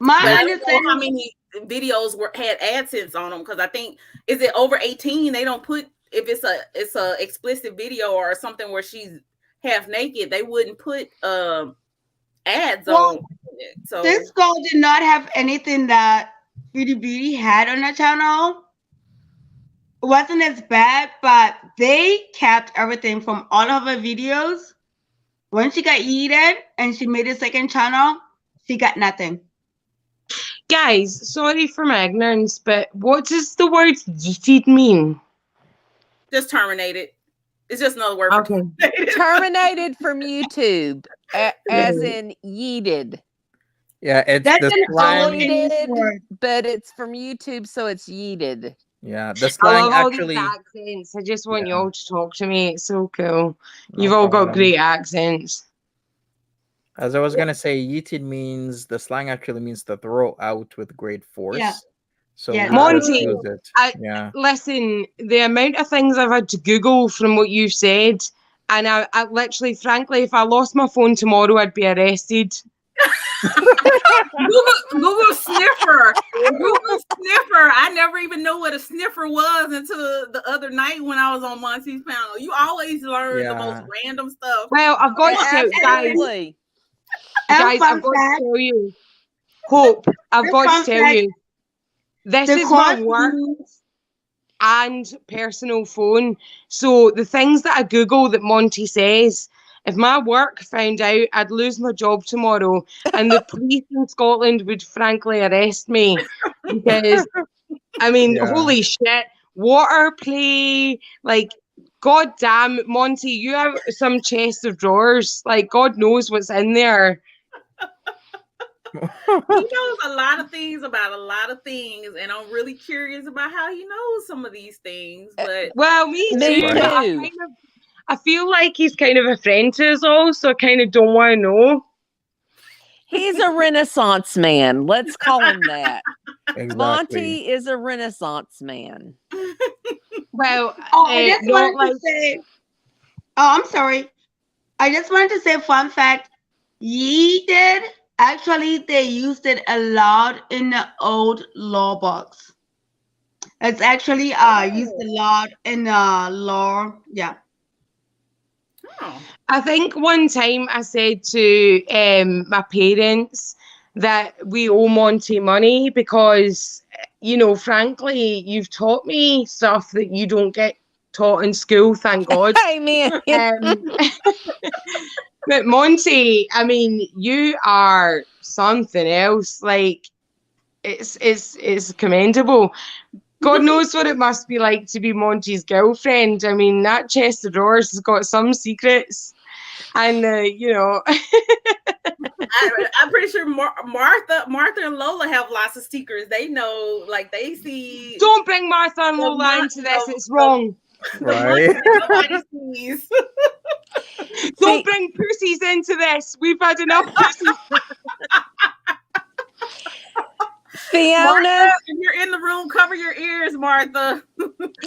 I don't know how many videos had AdSense on them, because I think, is it over 18? They don't put, if it's a explicit video or something where she's half naked, they wouldn't put ads on it. So this girl did not have anything that Foodie Beauty had on her channel. It wasn't as bad, but they kept everything from all of her videos. When she got yeeted and she made a second channel, she got nothing. Guys, sorry for my ignorance, but what does the word yeeted mean? just terminated. It's just another word for terminated. Terminated from YouTube, as in yeeted. Yeah, it's That's the an slang. Yeeted, word. but it's from YouTube, so it's yeeted. Yeah, the I slang love all actually. these accents. I just want Yeah. you all to talk to me. It's so cool. No You've all got problem. great accents. As I was gonna say, yeeted means, the slang actually means to throw out with great force. Yeah. So Yeah. we Monty, just use it. Yeah. Listen, the amount of things I've had to Google from what you said, and I literally, frankly, if I lost my phone tomorrow, I'd be arrested. Google sniffer. Google sniffer. I never even knew what a sniffer was until the other night when I was on Monty's panel. You always learn the most random stuff. Well, I've got to tell you guys. Absolutely. Guys, I've got to tell you. Hope, I've got to tell you. This is my work and personal phone. So the things that I Google that Monty says, if my work found out, I'd lose my job tomorrow, and the police in Scotland would frankly arrest me because, I mean, Yeah. holy shit, water play, like, god damn, Monty, you have some chest of drawers, like, God knows what's in there. He knows a lot of things about a lot of things, and I'm really curious about how he knows some of these things. But Well, me Me too, but too. I feel like he's kind of a friend to us all, so I kind of don't want to know. He's a Renaissance man. Let's call him that. Exactly. Monty is a Renaissance man. Well, I just not wanted like to say. Oh, I'm sorry. I just wanted to say, fun fact. Ye did actually they used it a lot in the old law books. It's actually used a lot in law. Yeah. oh, I think one time I said to my parents that we owe Monty money because, you know, frankly, you've taught me stuff that you don't get taught in school, thank God. Amen. But Monty, I mean, you are something else. Like, it's commendable. God knows what it must be like to be Monty's girlfriend. I mean, that chest of drawers has got some secrets. And, you know. I'm pretty sure Martha and Lola have lots of secrets. They know, like they see. Don't bring Martha and Lola into this. It's wrong. Right. Nobody sees. Don't bring pussies into this. We've had enough pussies. Fiona, Martha, if you're in the room, cover your ears, Martha.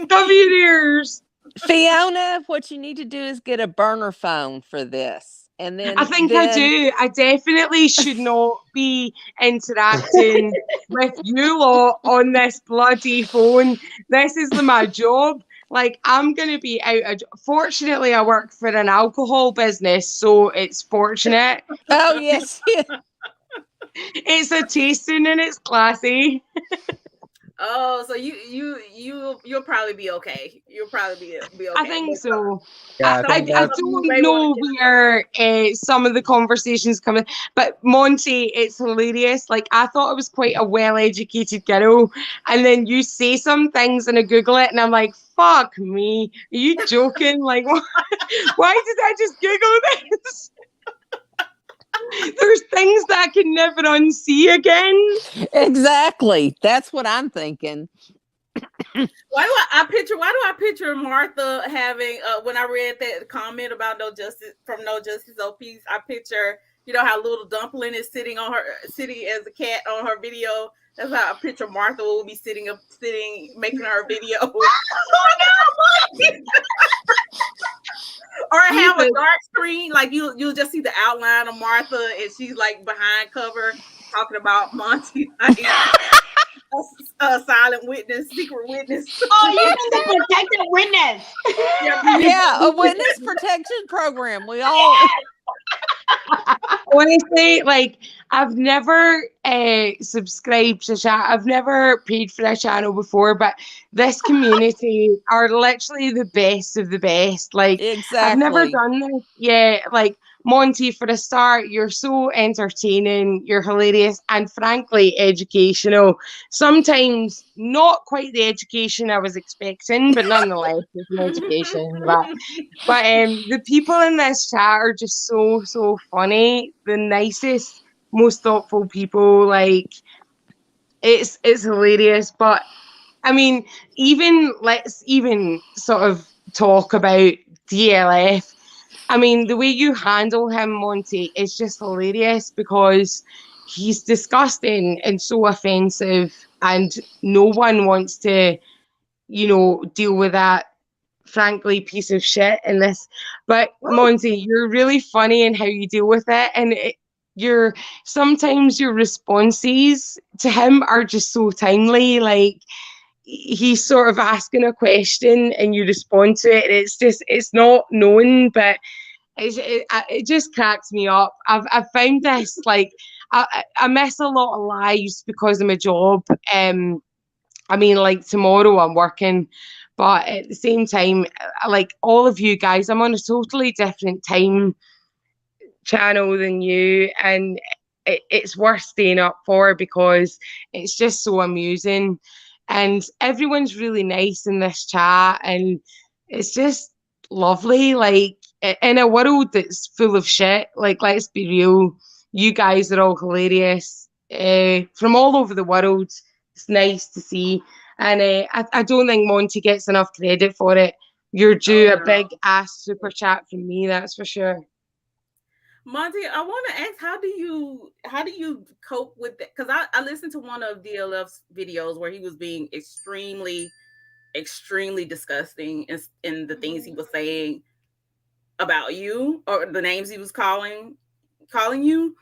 Cover your ears. Fiona, what you need to do is get a burner phone for this. And then I think I do. I definitely should not be interacting with you lot on this bloody phone. This is my job. Like, I'm going to be out. Fortunately, I work for an alcohol business, so it's fortunate. Oh, yes. It's a tasting and it's classy. Oh, so you'll probably be okay. You'll probably be okay. I think so. Yeah, I don't know where some of the conversations come in, but Monty, it's hilarious. Like, I thought I was quite a well-educated girl, and then you say some things and I Google it, and I'm like, fuck me. Are you joking? Like, why did I just Google this? There's things that I can never unsee again. Exactly. That's what I'm thinking. Why do I picture Martha having when I read that comment about No Justice OPs, I picture, you know, how Little Dumpling is sitting as a cat on her video. That's how I picture Martha will be sitting making her video. Or have a dark screen, like you'll just see the outline of Martha and she's like behind cover talking about Monty, like a silent witness, secret witness. Oh, you mean the protected witness? Yeah, a witness protection program. We all. Honestly, like, I've never subscribed to I've never paid for a channel before, but this community are literally the best of the best. Like, Exactly. I've never done this. Yeah, like, Monty, for a start, you're so entertaining, you're hilarious, and frankly, educational. Sometimes not quite the education I was expecting, but nonetheless, it's an education. But the people in this chat are just so funny. The nicest, most thoughtful people. Like, it's hilarious. But I mean, let's even sort of talk about DLF. I mean, the way you handle him, Monty, is just hilarious because he's disgusting and so offensive, and no one wants to, you know, deal with that, frankly, piece of shit in this. But Monty, you're really funny in how you deal with it, and sometimes your responses to him are just so timely. Like, he's sort of asking a question and you respond to it. It's not known, but it just cracks me up. I've found this, like, I miss a lot of lives because of my job. I mean, like tomorrow I'm working, but at the same time, like all of you guys, I'm on a totally different time channel than you, and it's worth staying up for because it's just so amusing, and everyone's really nice in this chat, and it's just lovely. Like in a world that's full of shit, like let's be real, you guys are all hilarious from all over the world. It's nice to see, and I don't think Monty gets enough credit for it. You're due a big ass super chat from me, that's for sure. Monty, I want to ask, how do you cope with that? Because I listened to one of DLF's videos where he was being extremely disgusting in the things he was saying about you, or the names he was calling you.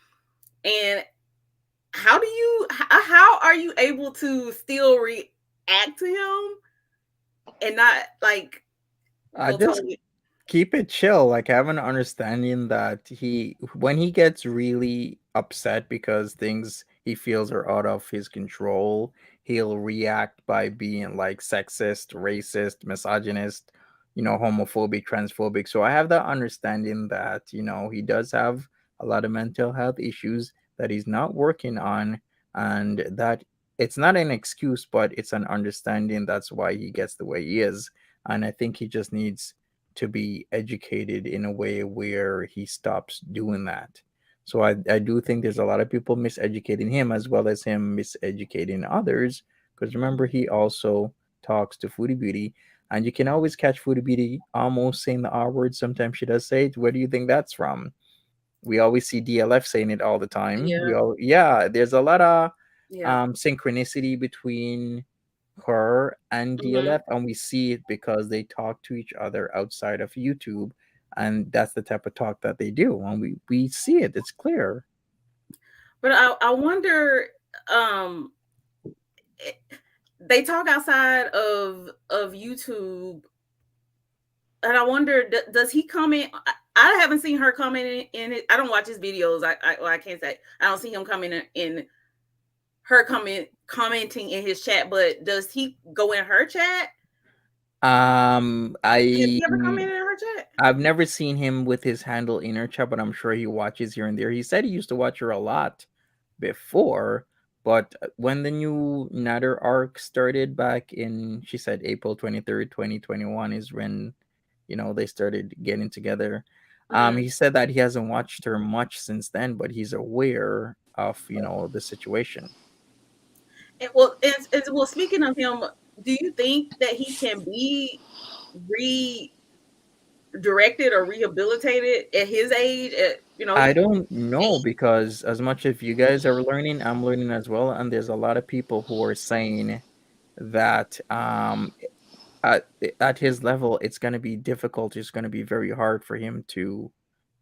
And how are you able to still react to him and not like I just keep it chill. Like, I have an understanding that when he gets really upset because things he feels are out of his control, he'll react by being like sexist, racist, misogynist, homophobic, transphobic. So I have that understanding that, he does have a lot of mental health issues that he's not working on, and that it's not an excuse, but it's an understanding. That's why he gets the way he is. And I think he just needs to be educated in a way where he stops doing that. So I do think there's a lot of people miseducating him as well as him miseducating others. Because remember, he also talks to Foodie Beauty, and you can always catch Foodie Beauty almost saying the R word. Sometimes she does say it. Where do you think that's from? We always see DLF saying it all the time. There's a lot of synchronicity between her and DLF, and we see it because they talk to each other outside of YouTube, and that's the type of talk that they do, and we see it. It's clear. But I wonder, they talk outside of YouTube, and I wonder, does he comment? I haven't seen her comment in it. I don't watch his videos. I can't say I don't see him coming in her commenting in his chat, but does he go in her chat? Has he ever commented in her chat? I've never seen him with his handle in her chat, but I'm sure he watches here and there. He said he used to watch her a lot before, but when the new Natter arc started back in, she said April 23rd, 2021 is when, they started getting together. He said that he hasn't watched her much since then, but he's aware of, the situation. Well, speaking of him, do you think that he can be redirected or rehabilitated at his age? I don't know, because as much as you guys are learning, I'm learning as well, and there's a lot of people who are saying that at his level, it's going to be difficult. It's going to be very hard for him to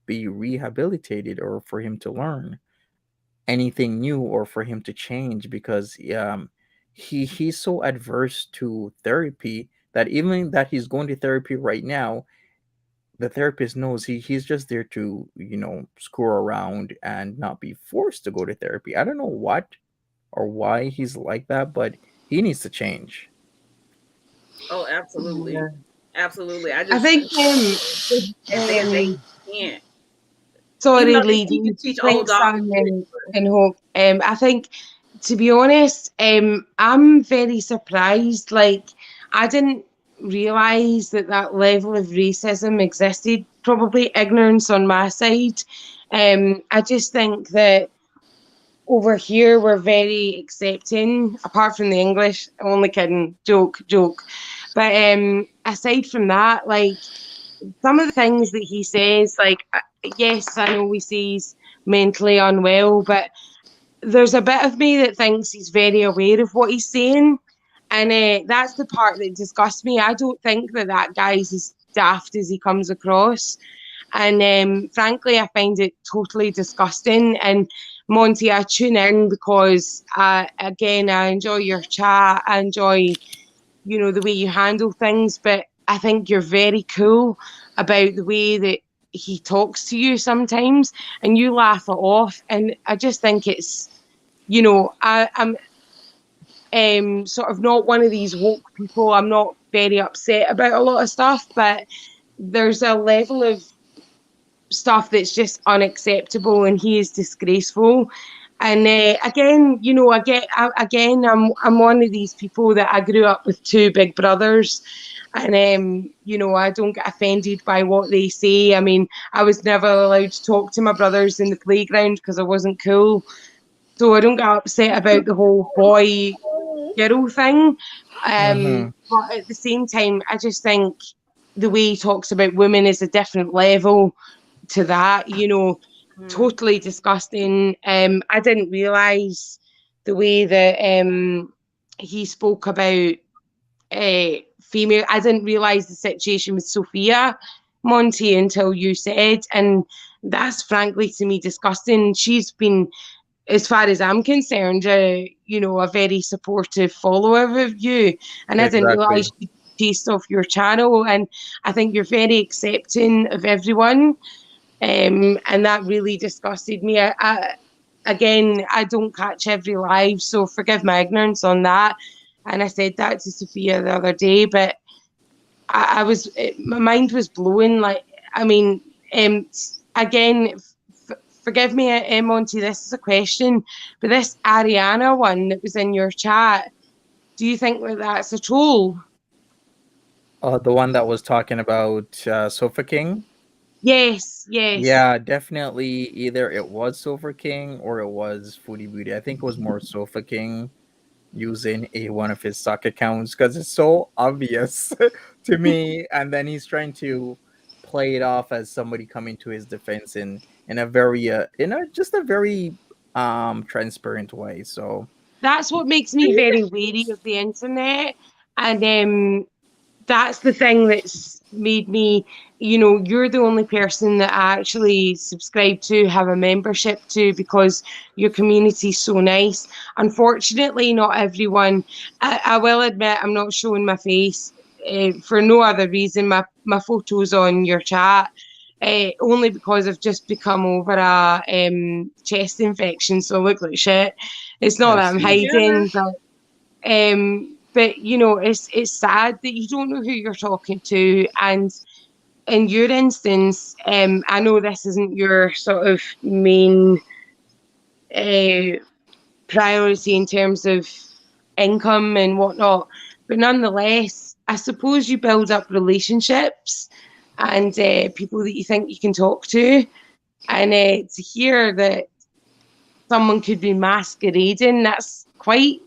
be rehabilitated or for him to learn anything new or for him to change, because he's so adverse to therapy that even that he's going to therapy right now, the therapist knows he's just there to screw around and not be forced to go to therapy. I don't know what or why he's like that, but he needs to change. Oh, absolutely. Yeah. Absolutely. I think they can't. Sorry, lady. Thanks, and Hope. I think, to be honest, I'm very surprised. Like, I didn't realise that level of racism existed. Probably ignorance on my side. I just think that over here we're very accepting, apart from the English. I'm only kidding. Joke. But aside from that, like, some of the things that he says, like, yes, I know he says mentally unwell, but there's a bit of me that thinks he's very aware of what he's saying, and that's the part that disgusts me. I don't think that guy's as daft as he comes across, and frankly, I find it totally disgusting. And Monty, I tune in because, again, I enjoy your chat, I enjoy, the way you handle things, but I think you're very cool about the way that he talks to you sometimes, and you laugh it off. And I just think it's, sort of not one of these woke people. I'm not very upset about a lot of stuff, but there's a level of stuff that's just unacceptable, and he is disgraceful. And again, you know, I'm one of these people that I grew up with two big brothers, and you know, I don't get offended by what they say. I mean, I was never allowed to talk to my brothers in the playground because I wasn't cool, so I don't get upset about the whole boy girl thing. Mm-hmm. But at the same time, I just think the way he talks about women is a different level to that, you know, totally disgusting. I didn't realise the way that he spoke about female. I didn't realise the situation with Sophia Monty until you said, and that's frankly to me disgusting. She's been, as far as I'm concerned, you know, a very supportive follower of you, and I didn't Exactly. realise she chased off your channel. And I think you're very accepting of everyone, and that really disgusted me. Again, I don't catch every live, so forgive my ignorance on that. And I said that to Sophia the other day, but my mind was blowing. Like, I mean, again, forgive me, Monty, this is a question, but this Ariana one that was in your chat, do you think that that's a troll? The one that was talking about Sofa King. Yes, yes. Yeah, definitely. Either it was Sofa King or it was Foodie Beauty. I think it was more Sofa King using one of his sock accounts because it's so obvious to me. And then he's trying to play it off as somebody coming to his defense in a very just a very transparent way. So That's what makes me very wary of the internet. And that's the thing that's made me, you know, you're the only person that I actually subscribe to, have a membership to, because your community's so nice. Unfortunately, not everyone, I will admit, I'm not showing my face for no other reason. My photo's on your chat. Only because I've just become over a chest infection, so I look like shit. It's not I that I'm see. hiding, but you know, it's sad that you don't know who you're talking to. And in your instance, I know this isn't your sort of main priority in terms of income and whatnot, but nonetheless, I suppose you build up relationships and people that you think you can talk to, and to hear that someone could be masquerading, that's quite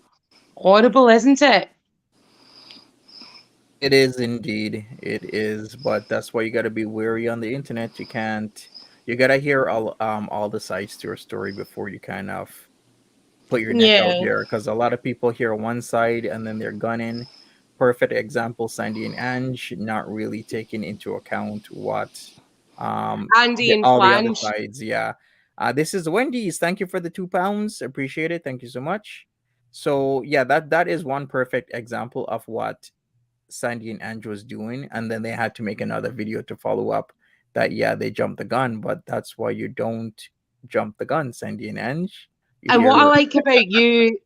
horrible, isn't it? It is indeed. It is, but that's why you got to be wary on the internet. You can't. You got to hear all the sides to your story before you kind of put your neck out Yeah. there. Because a lot of people hear one side and then they're gunning. Perfect example: Sandy and Ange, not really taking into account what Andy and all the other Flange. sides. Yeah. This is Wendy's. Thank you for the £2. Appreciate it. Thank you so much. So yeah, that is one perfect example of what Sandy and Andrew was doing, and then they had to make another video to follow up that yeah they jumped the gun, but that's why you don't jump the gun, Sandy and Ange. You And what I hear like about you,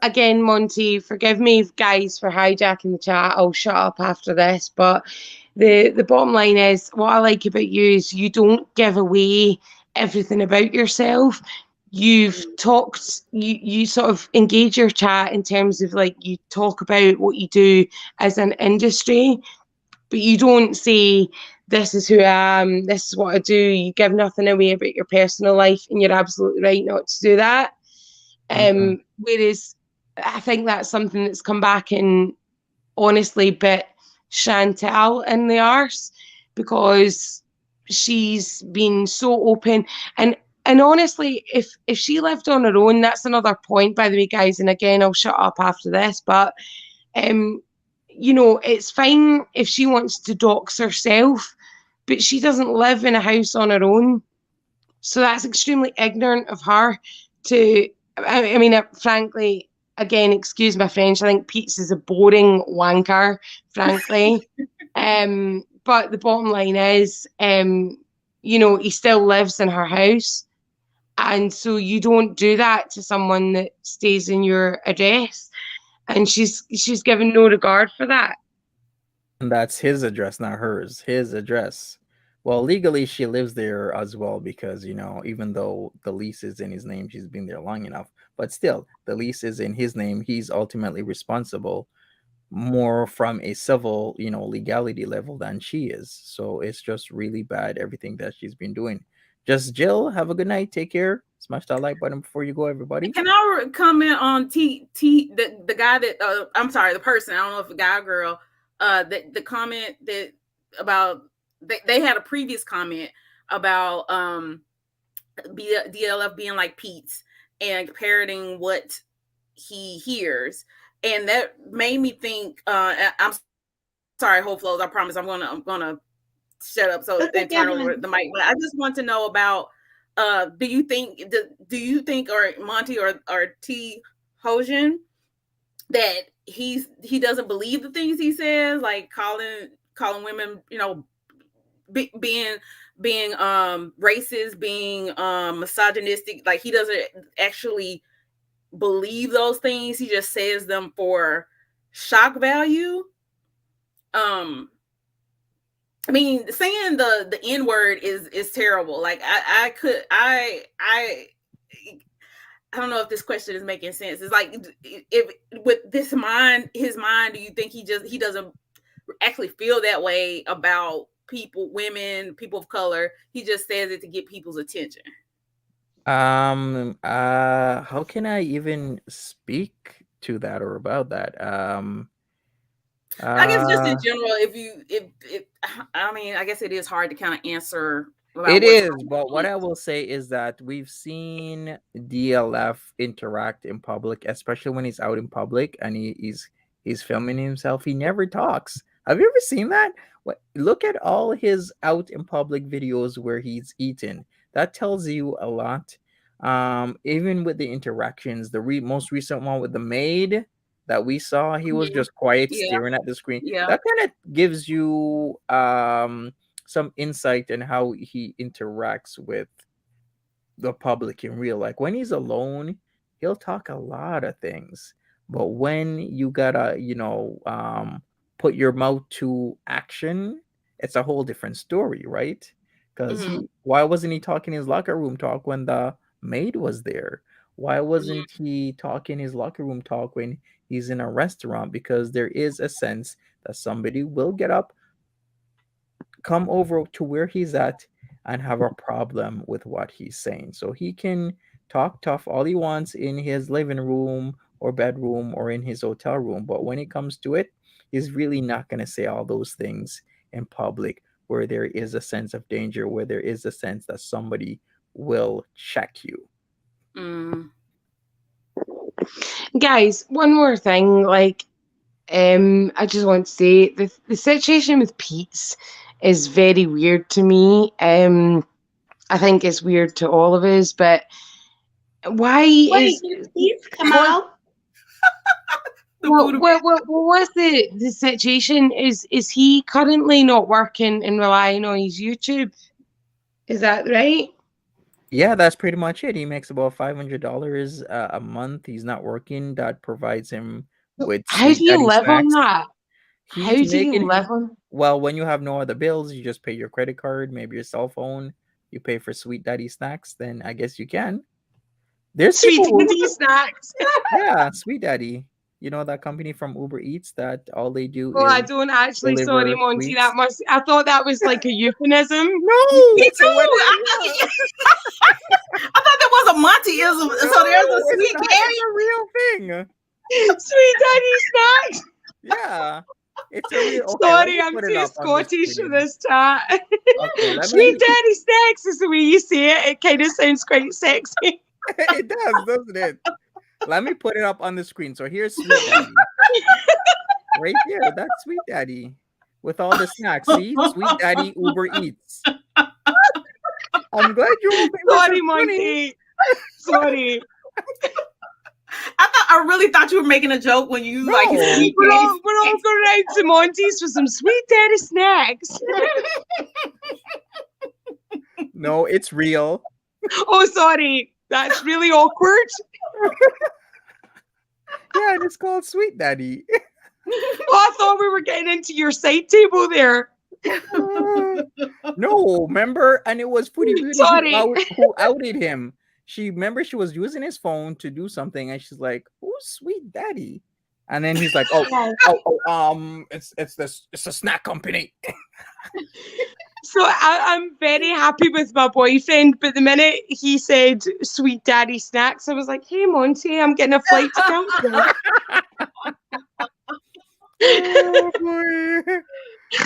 again, Monty, forgive me, guys, for hijacking the chat. I'll shut up after this. But the bottom line is, what I like about you is you don't give away everything about yourself. You've talked, you sort of engage your chat in terms of like you talk about what you do as an industry, but you don't say, this is who I am, this is what I do. You give nothing away about your personal life, and you're absolutely right not to do that. Mhm. Whereas I think that's something that's come back and honestly bit Chantal in the arse, because she's been so open. And honestly, if she lived on her own, that's another point, by the way, guys, and again, I'll shut up after this, but you know, it's fine if she wants to dox herself, but she doesn't live in a house on her own. So that's extremely ignorant of her to, I mean, frankly, again, excuse my French, I think Peetz is a boring wanker, frankly. But the bottom line is, you know, he still lives in her house. And so you don't do that to someone that stays in your address. and she's given no regard for that. And that's his address, not hers. His address. Well, legally, she lives there as well because, even though the lease is in his name, she's been there long enough. But still, the lease is in his name. He's ultimately responsible more from a civil, legality level than she is. So it's just really bad, everything that she's been doing. Just Jill, have a good night. Take care. Smash that like button before you go, everybody. Can I comment on the guy that I'm sorry, the person, I don't know if a guy or girl, the comment that about they had a previous comment about DLF being like Peetz and parroting what he hears, and that made me think. I'm sorry, Whole Flows. I promise I'm gonna shut up so they turn over the mic. But I just want to know about. Do you think or Monty or T Hojan that he doesn't believe the things he says, like calling women, being racist, being misogynistic, like he doesn't actually believe those things, he just says them for shock value. I mean, saying the N-word is terrible. Like I don't know if this question is making sense. It's like, if with his mind, do you think he doesn't actually feel that way about people, women, people of color? He just says it to get people's attention. How can I even speak to that or about that? I guess just in general, I guess it is hard to kind of answer. It is, but what I will say is that we've seen DLF interact in public, especially when he's out in public and he's filming himself. He never talks. Have you ever seen that? Look at all his out in public videos where he's eating. That tells you a lot. Even with the interactions, the most recent one with the maid that we saw, he was just quiet, staring at the screen. Yeah. That kind of gives you some insight in how he interacts with the public in real life. When he's alone, he'll talk a lot of things, but when you gotta put your mouth to action, it's a whole different story, right? Because why wasn't he talking his locker room talk when the maid was there? Why wasn't he talking his locker room talk when he's in a restaurant? Because there is a sense that somebody will get up, come over to where he's at, and have a problem with what he's saying. So he can talk tough all he wants in his living room or bedroom or in his hotel room, but when it comes to it, he's really not going to say all those things in public where there is a sense of danger, where there is a sense that somebody will check you. Guys, one more thing, I just want to say the situation with Peetz is very weird to me. I think it's weird to all of us, but Wait, Peetz come out? What's the situation? Is he currently not working and relying on his YouTube? Is that right? Yeah, that's pretty much it. He makes about $500 a month. He's not working. That provides him with How do you live on that? He's How do you live on? Well, when you have no other bills, you just pay your credit card, maybe your cell phone. You pay for Sweet Daddy snacks. Then I guess you can. There's Sweet Daddy snacks. Yeah, Sweet Daddy. You know that company from Uber Eats that all they do is I don't actually. Sorry, Monty. sweets? I thought that was like a euphemism. No, me too. I thought that was a Montyism. So there's a Sweet Daddy. It's a real thing. Sweet Daddy snacks. Yeah. It's a real. Okay, sorry, I'm too Scottish for this chat. Okay, Sweet Daddy snacks is the way you say it. It kind of sounds quite sexy. It does, doesn't it? Let me put it up on the screen. So here's Sweet Daddy. Right here. That's Sweet Daddy. With all the snacks. See? Sweet Daddy Uber Eats. I'm glad you Sorry, Monty. Sorry. I really thought you were making a joke when you we're all going out to Monty's for some Sweet Daddy snacks. No, it's real. Oh, sorry. That's really awkward. Yeah, is called Sweet Daddy. I thought we were getting into your side table there. No, remember? And it was Foodie Beauty Sorry. who outed him. She was using his phone to do something, and she's like, "Who's Sweet Daddy?" And then he's like, it's a snack company." So I'm very happy with my boyfriend, but the minute he said Sweet Daddy Snacks, I was like, hey, Monty, I'm getting a flight to Calgary. Oh, boy.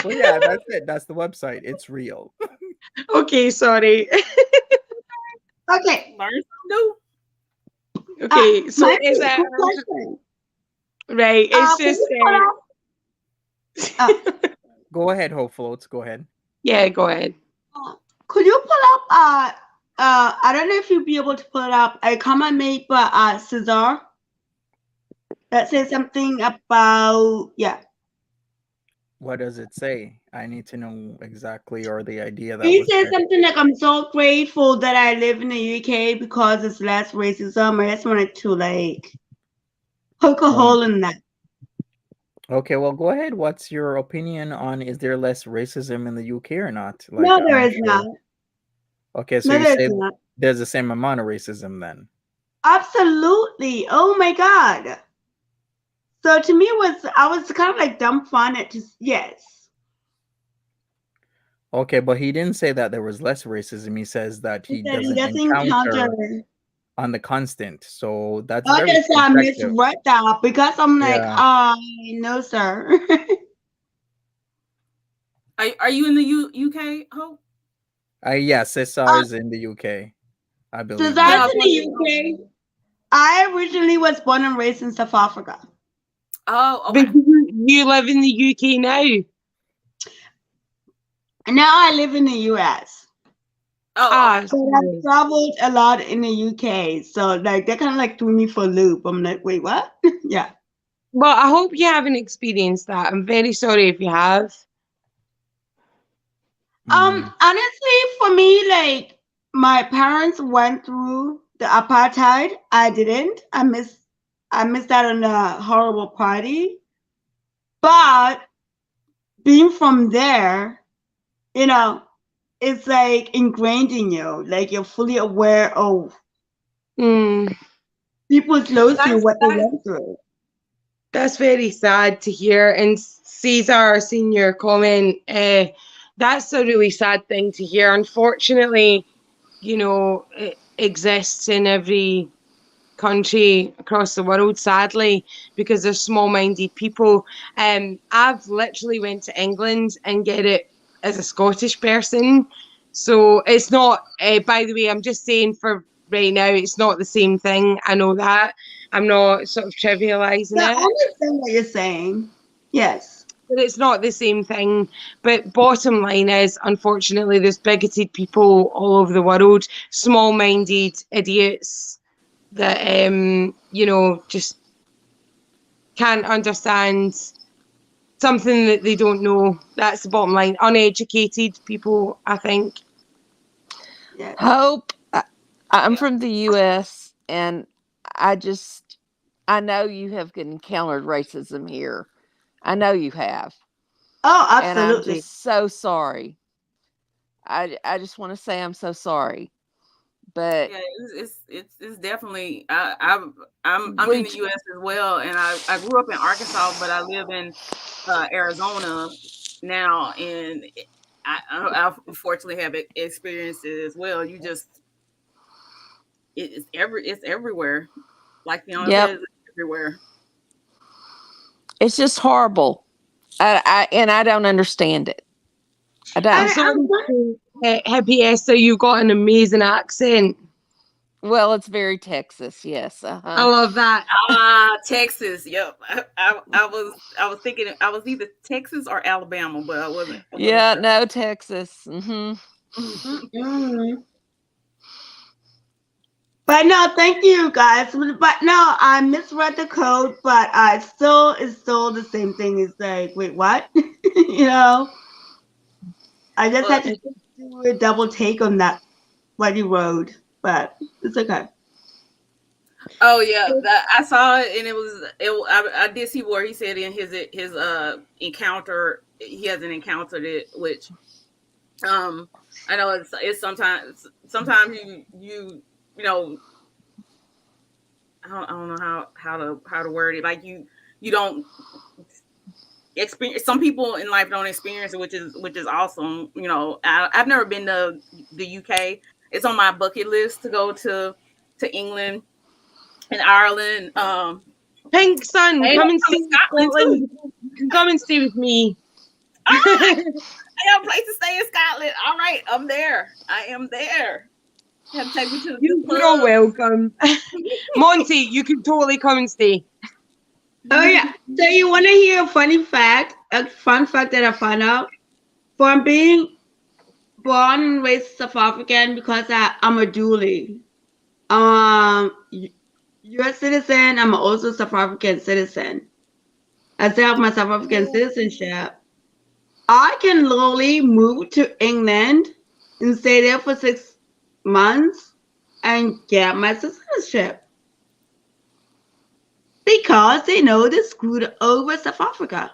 Well, yeah, that's it. That's the website. It's real. Okay, sorry. Okay. Learn something new. Okay, so Mike, is that quick question. right? It's Can just you pull up- Go ahead, Hope Floats. Go ahead. yeah. Go ahead. could you pull up I don't know if you'll be able to pull it up a comment made by Cesar that says something about What does it say? I need to know exactly, or the idea that he was says there. something like, I'm so grateful that I live in the UK because it's less racism. I just wanted to like poke a hole in that. Okay, well, go ahead. What's your opinion on, is there less racism in the UK or not? No, I'm there not is sure. not. Okay, so No, you there say is not. there's the same amount of racism then. Absolutely. Oh my God. So to me, I was kind of like dumbfounded. Yes. Okay, but he didn't say that there was less racism. He says that he He said he doesn't doesn't encounter encounter. on the constant. So that's very Okay, so I subjective. misread that because I'm like, Yeah. no, sir. Are you in the UK, Hope? Yes, Cesar is in the UK, I believe. Since Yeah, I'm I was in the UK, I originally was born and raised in South Africa. Oh, okay. But you live in the UK now. Now I live in the US. Oh, okay. So I've traveled a lot in the UK. So like that kind of like threw me for a loop. I'm like, wait, what? Yeah. Well, I hope you haven't experienced that. I'm very sorry if you have. Honestly, for me, like my parents went through the apartheid. I didn't. I missed that on the horrible party. But being from there, it's like ingrained in you. Like you're fully aware of people close to what they went through. That's very sad to hear. And Cesar, seeing your comment, that's a really sad thing to hear. Unfortunately, it exists in every country across the world, sadly, because there's small-minded people. I've literally went to England and get it as a Scottish person. So it's not, by the way, I'm just saying for right now, it's not the same thing. I know that. I'm not sort of trivializing Yeah, I it. understand what you're saying. Yes. But it's not the same thing. But bottom line is, unfortunately, there's bigoted people all over the world, small-minded idiots that, just can't understand something that they don't know. That's the bottom line. Uneducated people, I think. Yes. Hope, I'm from the US, and I know you have encountered racism here. I know you have. Oh, And I'm absolutely. just so sorry. I just want to say I'm so sorry. But yeah, it's definitely. I'm in the U.S. as well, and I grew up in Arkansas, but I live in Arizona now, and I unfortunately have experienced it as well. You just it's everywhere, like Fiona says, it's everywhere. It's just horrible. I don't understand it. I don't. So, Hippie Esther, you've got an amazing accent. Well, it's very Texas, yes. I love that. Texas. Yep. I was thinking I was either Texas or Alabama, but I wasn't Yeah, sure. no, Texas. But no, thank you guys. But no, I misread the code, but it's still the same thing. It's like, wait, what? I just had to do a double take on that what you wrote, but it's okay. Oh yeah, I saw it, and I did see where he said in his encounter he hasn't encountered it, which I know it's sometimes you know I don't know how to word it, like you don't experience, some people in life don't experience it, which is awesome. I've never been to the UK. It's on my bucket list to go to England and Ireland. Pink Sun, And come and to stay in Scotland too. Scotland. You can come and stay with me. All right, I got a place to stay in Scotland. All right, I'm there. I am there. You have to take me to the You're all pub. welcome. Monty, you can totally come and stay. Oh yeah. So you want to hear a funny fact? A fun fact that I found out from being born and raised South African, because I'm a dually. U.S. citizen. I'm also South African citizen. I still have my South African citizenship. I can literally move to England and stay there for 6 months and get my citizenship because they know they screwed over South Africa.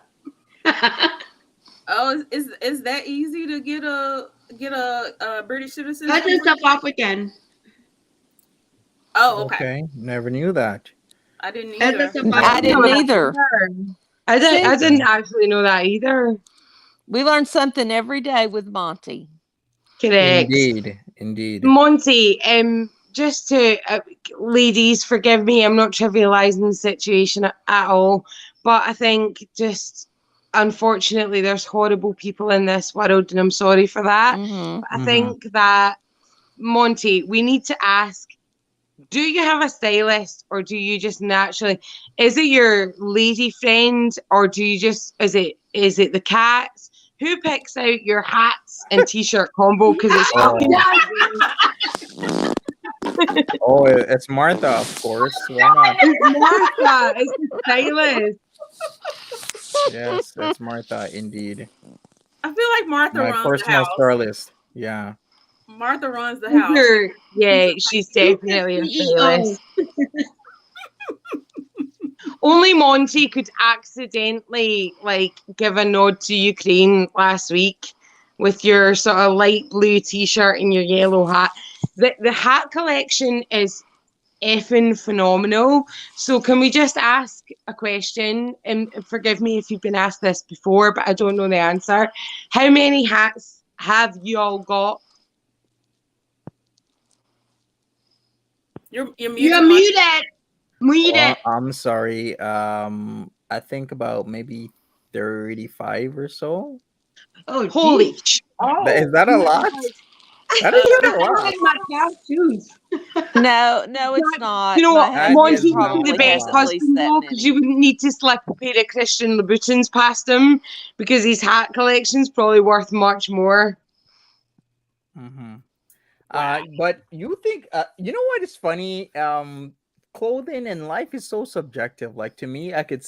Oh, is that easy to get a British citizen? Not just South African. Oh, okay. Okay, never knew that. I didn't As a either. South I African. didn't either. I See? didn't actually know that either. We learn something every day with Monty. Correct. Indeed. Monty, just to ladies, forgive me, I'm not trivializing the situation at all, but I think just unfortunately there's horrible people in this world, and I'm sorry for that. Mhm. But I think that, Monty, we need to ask, do you have a stylist, or do you just naturally, is it your lady friend, or do you just, is it the cats? Who picks out your hats and t-shirt combo? Because it's fucking Oh, it's Martha, of course. Why not? It's Martha. It's the stylist. Yes, that's Martha, indeed. I feel like Martha My runs the personal house. stylist. Yeah. Martha runs the house. Yeah, she's definitely a stylist. Only Monty could accidentally give a nod to Ukraine last week with your sort of light blue t-shirt and your yellow hat. The hat collection is effing phenomenal. So can we just ask a question? And forgive me if you've been asked this before, but I don't know the answer. How many hats have you all got? You're muted. You're muted. Muted. I'm sorry. I think about maybe 35 or so. Oh, Holy geez. sh- Is that a lot? That is not a lot. Like my cow shoes. No, it's not. You know My what, That Monty is husband not would be the probably best has a lot. at least husband that though, because many. you wouldn't need to slip a pair of Christian Louboutins past him, because his hat collection's probably worth much more. Mm-hmm. Wow. But you think you know what is funny? Clothing and life is so subjective. Like, to me, I could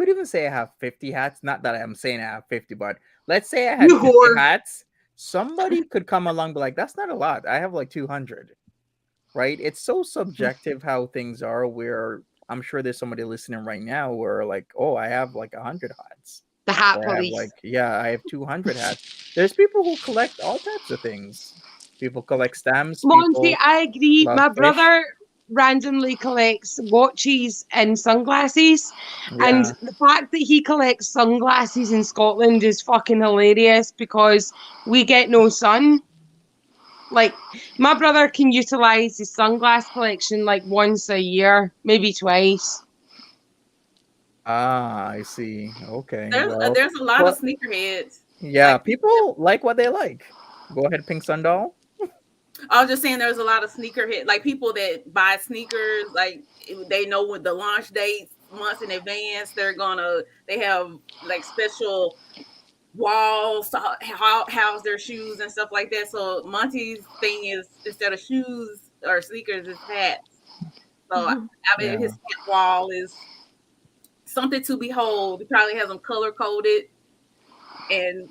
even say I have 50 hats. Not that I'm saying I have 50, but let's say I had You 50 whore. hats. Somebody could come along and be like, that's not a lot. I have like 200. Right? It's so subjective how things are, where I'm sure there's somebody listening right now where like, oh, I have like 100 hats. The hat Or I have police. I have 200 hats. There's people who collect all types of things. People collect stamps. Monty, People I agree. love My fish. brother randomly collects watches and sunglasses. And Yeah. the fact that he collects sunglasses in Scotland is fucking hilarious, because we get no sun. Like, my brother can utilize his sunglass collection like once a year, maybe twice. Ah, I see. Okay. There's a lot of sneakerheads. Yeah, Like, people like what they like. Go ahead, Pink Sundoll. I was just saying, there's a lot of sneakerhead, like people that buy sneakers, like they know what the launch dates months in advance. They have like special walls to house their shoes and stuff like that. So Monty's thing is, instead of shoes or sneakers, it's hats. So I mean, his hat wall is something to behold. He probably has them color coded, and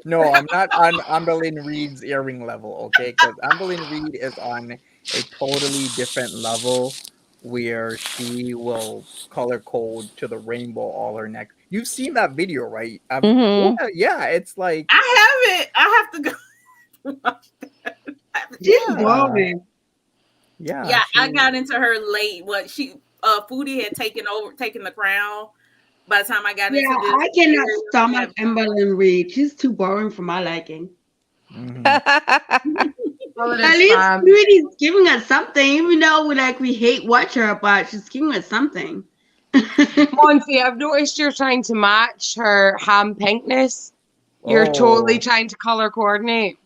No, I'm not on Amberlyn Reed's earring level, okay? Because Amberlyn Reed is on a totally different level where she will color code to the rainbow all her neck. You've seen that video, right? Mhm. Yeah, it's like I haven't. I have to go watch that. She's yeah, boring. Yeah, I she got into her late. What she Foodie had taken the crown. By the time I got Yeah, into this, I cannot series, stomach Emberlyn Reed. She's too boring for my liking. mhm. All of At this least spam. Sweetie's giving us something, even though we hate watch her, but she's giving us something. Monty, I've noticed you're trying to match her ham pinkness. You're totally Oh, trying to color coordinate.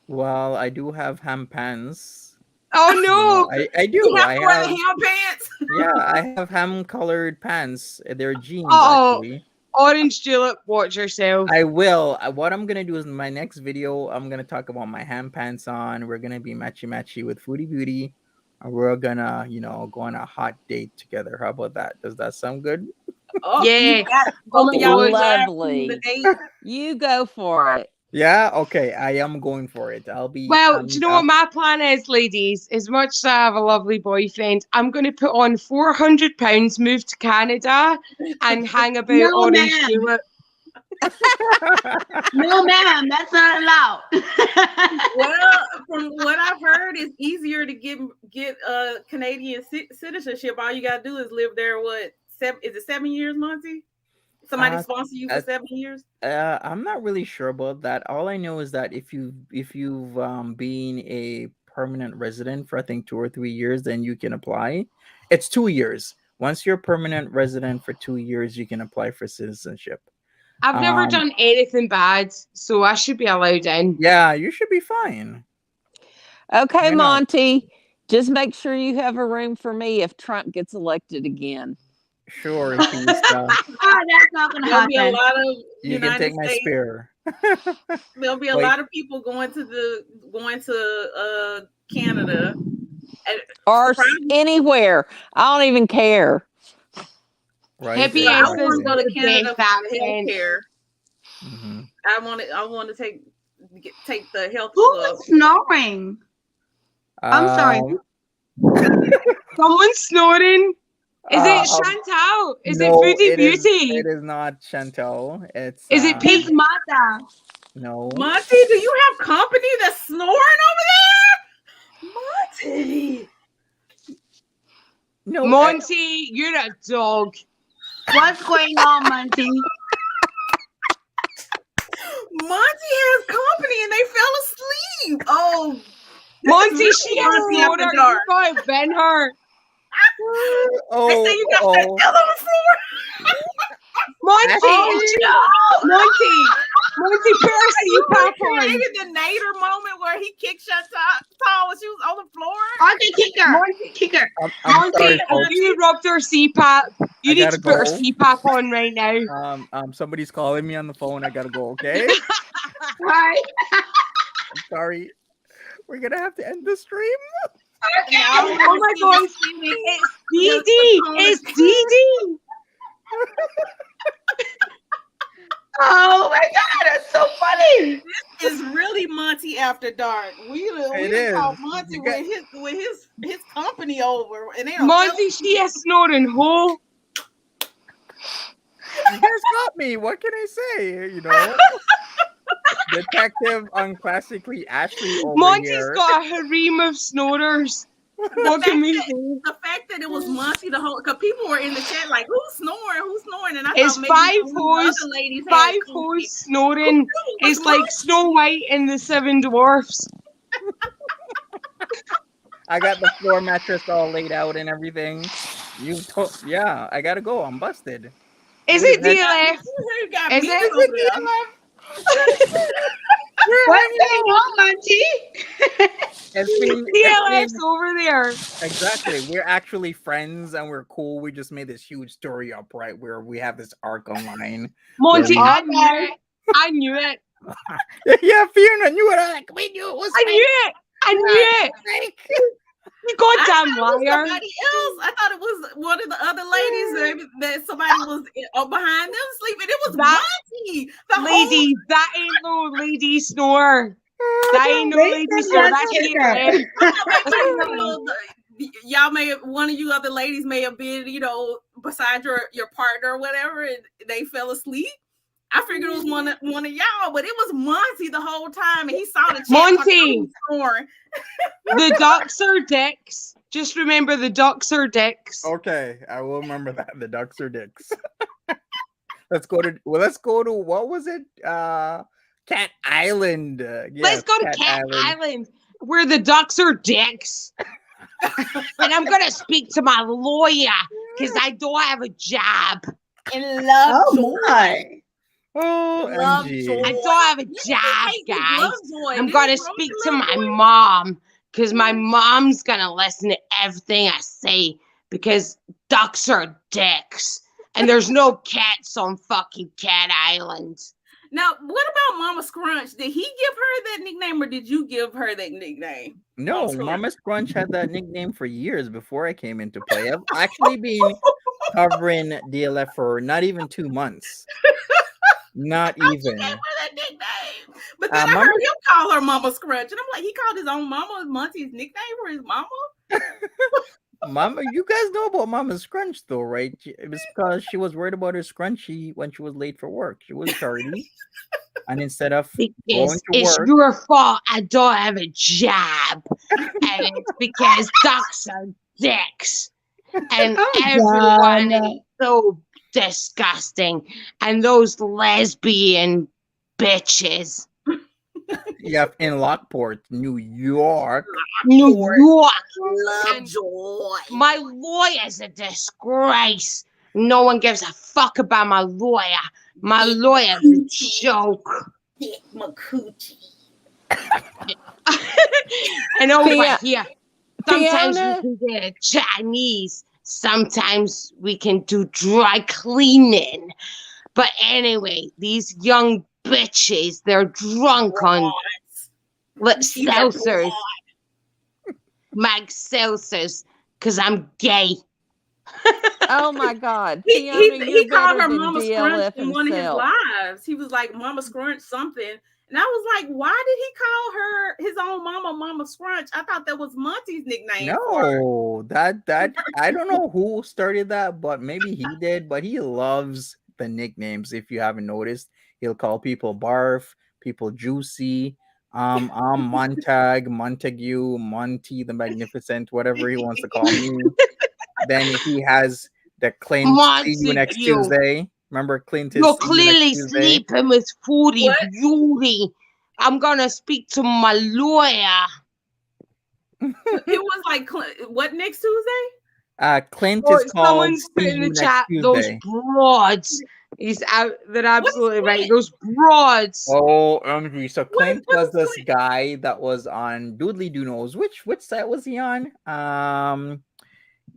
well, I do have ham pants. Oh You no! know, I you do. have I to wear the have ham pants. yeah, I have ham colored pants. They're jeans Oh, actually. orange julep, watch yourself. I will. What I'm gonna do is in my next video, I'm gonna talk about my ham pants on. We're gonna be matchy with Foodie Beauty, and we're gonna, go on a hot date together. How about that? Does that sound good? Oh, Yeah. you got Oh both my of y'all God. live from the Lovely. date. You go for it. Yeah. Okay. I am going for it. I'll be. Well, do you know what my plan is, ladies? As much as I have a lovely boyfriend, I'm going to put on £400, move to Canada, and hang about No, orange ma'am. julep. No, ma'am, that's not allowed. Well, from what I've heard, it's easier to get Canadian citizenship. All you gotta do is live there. What is it? 7 years, Monty? Somebody sponsor you for 7 years? I'm not really sure about that. All I know is that if you've been a permanent resident for I think 2 or 3 years, then you can apply. It's 2 years. Once you're a permanent resident for 2 years, you can apply for citizenship. I've never Um, done anything bad, so I should be allowed in. Yeah, you should be fine. Okay, Why not? Monty. Just make sure you have a room for me if Trump gets elected again. Sure, if he's That's not gonna There'll be a happen. lot of you can United take my States. spear. There'll be a Wait. lot of people going to Canada. Or anywhere. I don't even care. Right. Hippie I is want to go to the Canada best for healthcare. Mhm. I want to take the health Who club. was snoring? I'm sorry. Someone snoring. Is it Um, Chantal? Is no, it Foodie it is- Beauty? It is not Chantal. It's Is it Pete? His mother. No. Monty, do you have company that's snoring over there? Monty. No. Monty, you're a dog. What's going on, Monty? Monty has company and they fell asleep. Oh, Monty, she has Monty after snorer. dark. You gotta bend her. They say you got that tail on the floor. Monty, Monty, put her You CPAP on. created the Nader moment where he kicked Chantal when she was on the floor. Okay, kick her. Kick her. I'm Monty, sorry, if folks. you rubbed her CPAP, you I need gotta to put her go. CPAP on right now. Somebody's calling me on the phone. I gotta go. Okay. Right. I'm sorry. We're gonna have to end the stream. Okay. Oh my God, it's Dee Dee. It's Dee Dee. Oh my God, that's so funny. It's really Monty after dark. We is. call Monty with his company over, and they don't. Monty, she is snoring hole. You guys got me. What can I say? Detective unclassically Ashley over Monty's here. got a harem of snorers. What can we do? The fact that it was Monty the whole, because people were in the chat like, who's snoring, and I It's thought maybe five some of the hoes, other ladies had five company. hoes snoring. It's like Snow White and the Seven Dwarfs. I got the floor mattress all laid out and everything. Yeah, I gotta go. I'm busted. Is it DLF? You got Is me it over there. What's going on, Monty? DLF's over there. Exactly. We're actually friends and we're cool. We just made this huge story up, right? Where we have this arc online. Monty, Where I knew it. I knew it. Yeah, Fiona knew it. We knew it was I knew it. I knew it. fake. You goddamn I thought it was liar. somebody else. I thought it was one of the other ladies that somebody was behind them sleeping. It was Monty. Lady, that ain't no lady snore. That ain't no Wait, lady that's snore. not That's it, here. sir. Y'all one of you other ladies may have been, beside your partner or whatever, and they fell asleep. I figured it was one of y'all, but it was Monty the whole time, and he saw the chat. Monty, the ducks are dicks. Just remember, the ducks are dicks. Okay, I will remember that. The ducks are dicks. Let's go to what was it? Cat Island. Let's go to Cat Island, where the ducks are dicks. And I'm gonna speak to my lawyer because I don't have a job. And love my. Oh, MG. I don't have a job, guys. I'm gonna speak to my mom because my mom's gonna listen to everything I say because ducks are dicks and there's no cats on fucking Cat Island. Now, what about Mama Scrunch? Did he give her that nickname or did you give her that nickname? No, Mama Scrunch had that nickname for years before I came into play. I've actually been covering DLF for not even 2 months. Not even. That nickname. But then I heard him call her Mama Scrunch. And I'm like, he called his own mama Monty's nickname for his mama? Mama, you guys know about Mama Scrunch though, right? It was because she was worried about her scrunchie when she was late for work. She was tardy. And instead of going to it's work, your fault I don't have a job. And it's because ducks are dicks. And everyone is so disgusting. And those lesbian bitches. yeah, in Lockport, New York. Lovejoy. My lawyer's a disgrace. No one gives a fuck about my lawyer. My lawyer's a joke. Dick McCoochie. And over here, sometimes we can get Chinese. Sometimes we can do dry cleaning. But anyway, these young bitches, they're drunk on seltzers. Mag seltzers, because I'm gay. Oh my God. He called her Mama Scrunch in one of his lives. He was like, Mama Scrunch something. And I was like, why did he call her his own Mama Scrunch? I thought that was Monty's nickname. No, that I don't know who started that, but maybe he did. But he loves the nicknames. If you haven't noticed, he'll call people Barf, people Juicy, Montag, Montague, Monty the Magnificent, whatever he wants to call me. Then he has the Clint. See you next Tuesday. Remember Clint? You're clearly sleeping with Foodie Beauty. I'm gonna speak to my lawyer. It was like what next Tuesday? Clint is called. Someone's put in the chat those broads. He's out. They're absolutely right. Those broads. Oh, MG. So Clint was this guy that was on Doodly Doo knows which site was he on?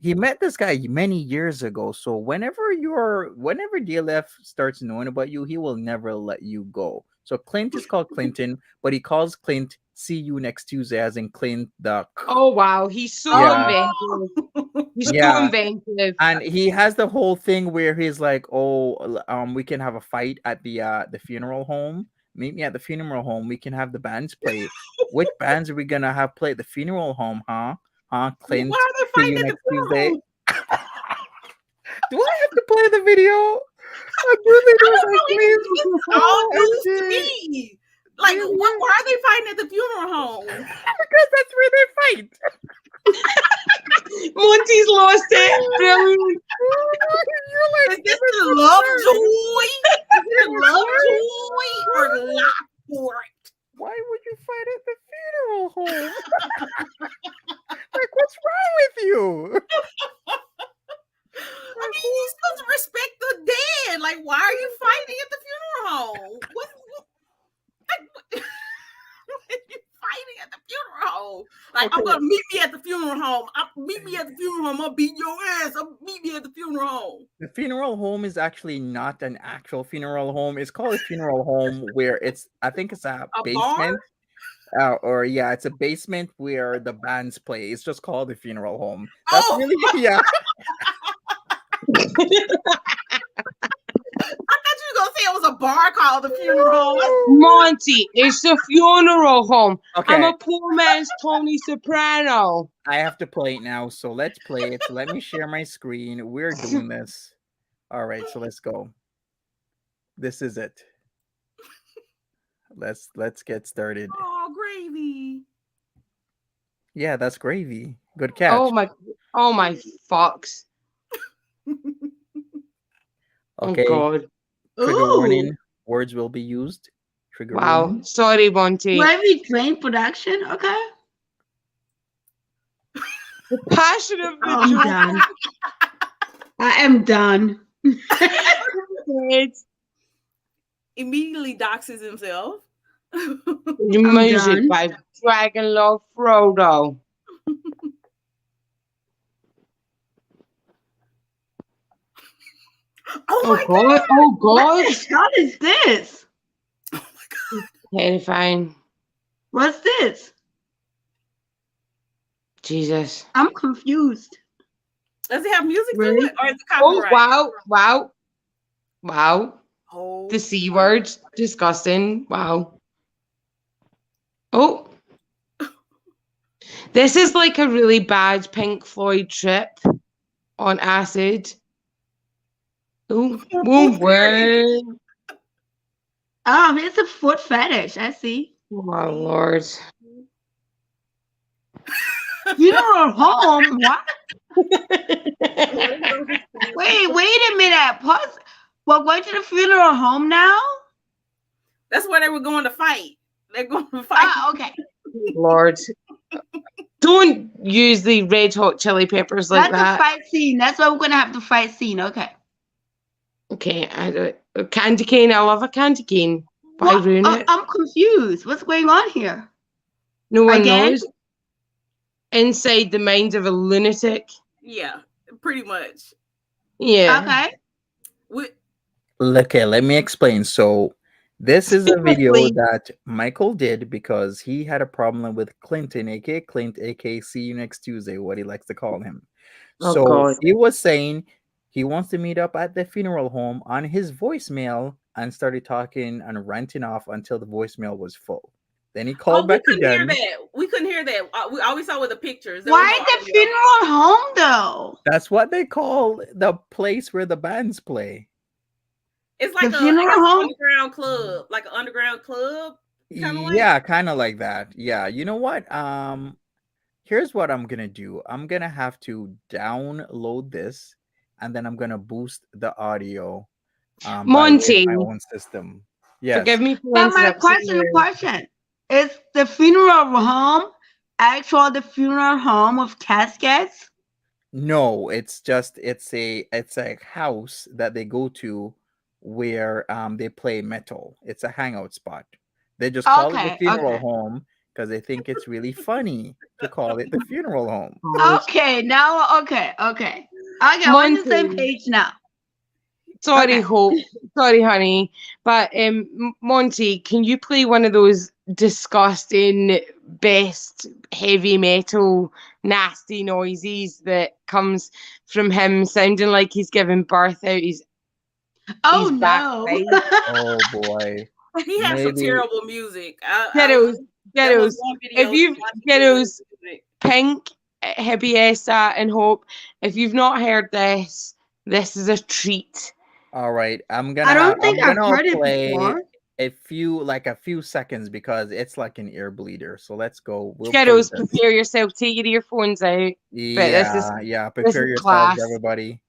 He met this guy many years ago. So whenever DLF starts knowing about you, he will never let you go. So Clint is called Clinton, but he calls Clint "See you next Tuesday," as in Clint the. Oh wow, he's so inventive. He's so inventive, and he has the whole thing where he's like, "Oh, we can have a fight at the funeral home. Meet me at the funeral home. We can have the bands play. Which bands are we gonna have play at the funeral home, huh? Clint, why are they fighting at the Tuesday? Do I have to play the video? I really don't all news to me. Like, why are they fighting at the funeral home? Because that's where they fight. Monty's lost it. Brilliant. Is this the Lovejoy? Is it Lovejoy or Lockport? Why would you fight at the funeral home? Like, what's wrong with you? I mean, you're supposed to respect the dead. Like, why are you fighting at the funeral home? What are you fighting at the funeral home? Like, I'm gonna meet me at the funeral home. Meet me at the funeral home. I'll beat your ass. Meet me at the funeral home. The funeral home is actually not an actual funeral home. It's called a funeral home where I think it's a basement. or yeah, it's a basement where the bands play. It's just called the funeral home. That's Oh, really yeah. I thought you were gonna say it was a bar called the funeral home. Monty, it's a funeral home. I'm Okay, a poor man's Tony Soprano. I have to play it now. So let's play it. So let me share my screen. We're doing this. All right, so let's go. This is it. Let's get started. Oh, gravy. Yeah, that's gravy. Good Oh catch. my fucks. Oh Okay, God. trigger Ooh, warning. Words will be used. Trigger Wow. warning. Sorry, Monty. Gravy Train production. Okay. The passion of the I'm joke. done. I am done. Immediately doxes himself. Music done. by Dragon Love Frodo. Oh my God. Oh What God. the hell is this? Terrifying. What's this? Jesus. I'm confused. Does it have music Really? to it, or is it Oh copyright? wow. Oh, The C word. Disgusting. Wow. Oh. This is like a really bad Pink Floyd trip on acid. Oh, word. It's a foot fetish. I see. Oh my Lord. Funeral home? What? Wait a minute. Pause. We're going to the funeral home now? That's where they were going to fight. They're going to fight. Ah, okay. Lord. Don't use the red hot chili peppers like That's that. a fight scene. That's why we're going to have the fight scene. Okay. Okay, I do a candy cane. I love a candy cane. Why What? ruin it? I'm confused. What's going on here? No one Again? knows. Inside the mind of a lunatic. Yeah, pretty much. Yeah. Okay. Okay, let me explain. So this is a video that Michael did because he had a problem with Clinton, aka Clint, aka See You Next Tuesday, what he likes to call him. Oh, So God. he was saying he wants to meet up at the funeral home on his voicemail and started talking and ranting off until the voicemail was full. Then he called back we couldn't again. hear that. We couldn't hear that. All we saw were the pictures. There Why was no the audio. funeral home though? That's what they call the place where the bands play. It's like The funeral home? underground club, like an underground club. Yeah, kind of like that. Yeah, you know what? Here's what I'm gonna do. I'm gonna have to download this, and then I'm gonna boost the audio. By way of Monty. my own system. Yes. Forgive me for But my interrupting question. Is the funeral home the funeral home of caskets? No, it's a house that they go to where they play metal. It's a hangout spot. They just call it the funeral home because they think it's really funny to call it the funeral home. Okay, now okay. Okay, we're on the same page now. Sorry, Okay. Hope. Sorry, honey. But Monty, can you play one of those disgusting best heavy metal nasty noises that comes from him sounding like he's giving birth out his Oh backside? no. Oh boy. He has some Maybe terrible music. Ghettos. There was one video If you've watching Ghettos, music. Pink, Hibbiesa, and Hope, if you've not heard this is a treat. all right. I'm I gonna don't think I'm I've gonna heard it play before. a few seconds because it's like an ear bleeder. So let's go. We'll play Ghettos, this. prepare yourself. Take your earphones out. Yeah. Prepare yourselves, class. everybody.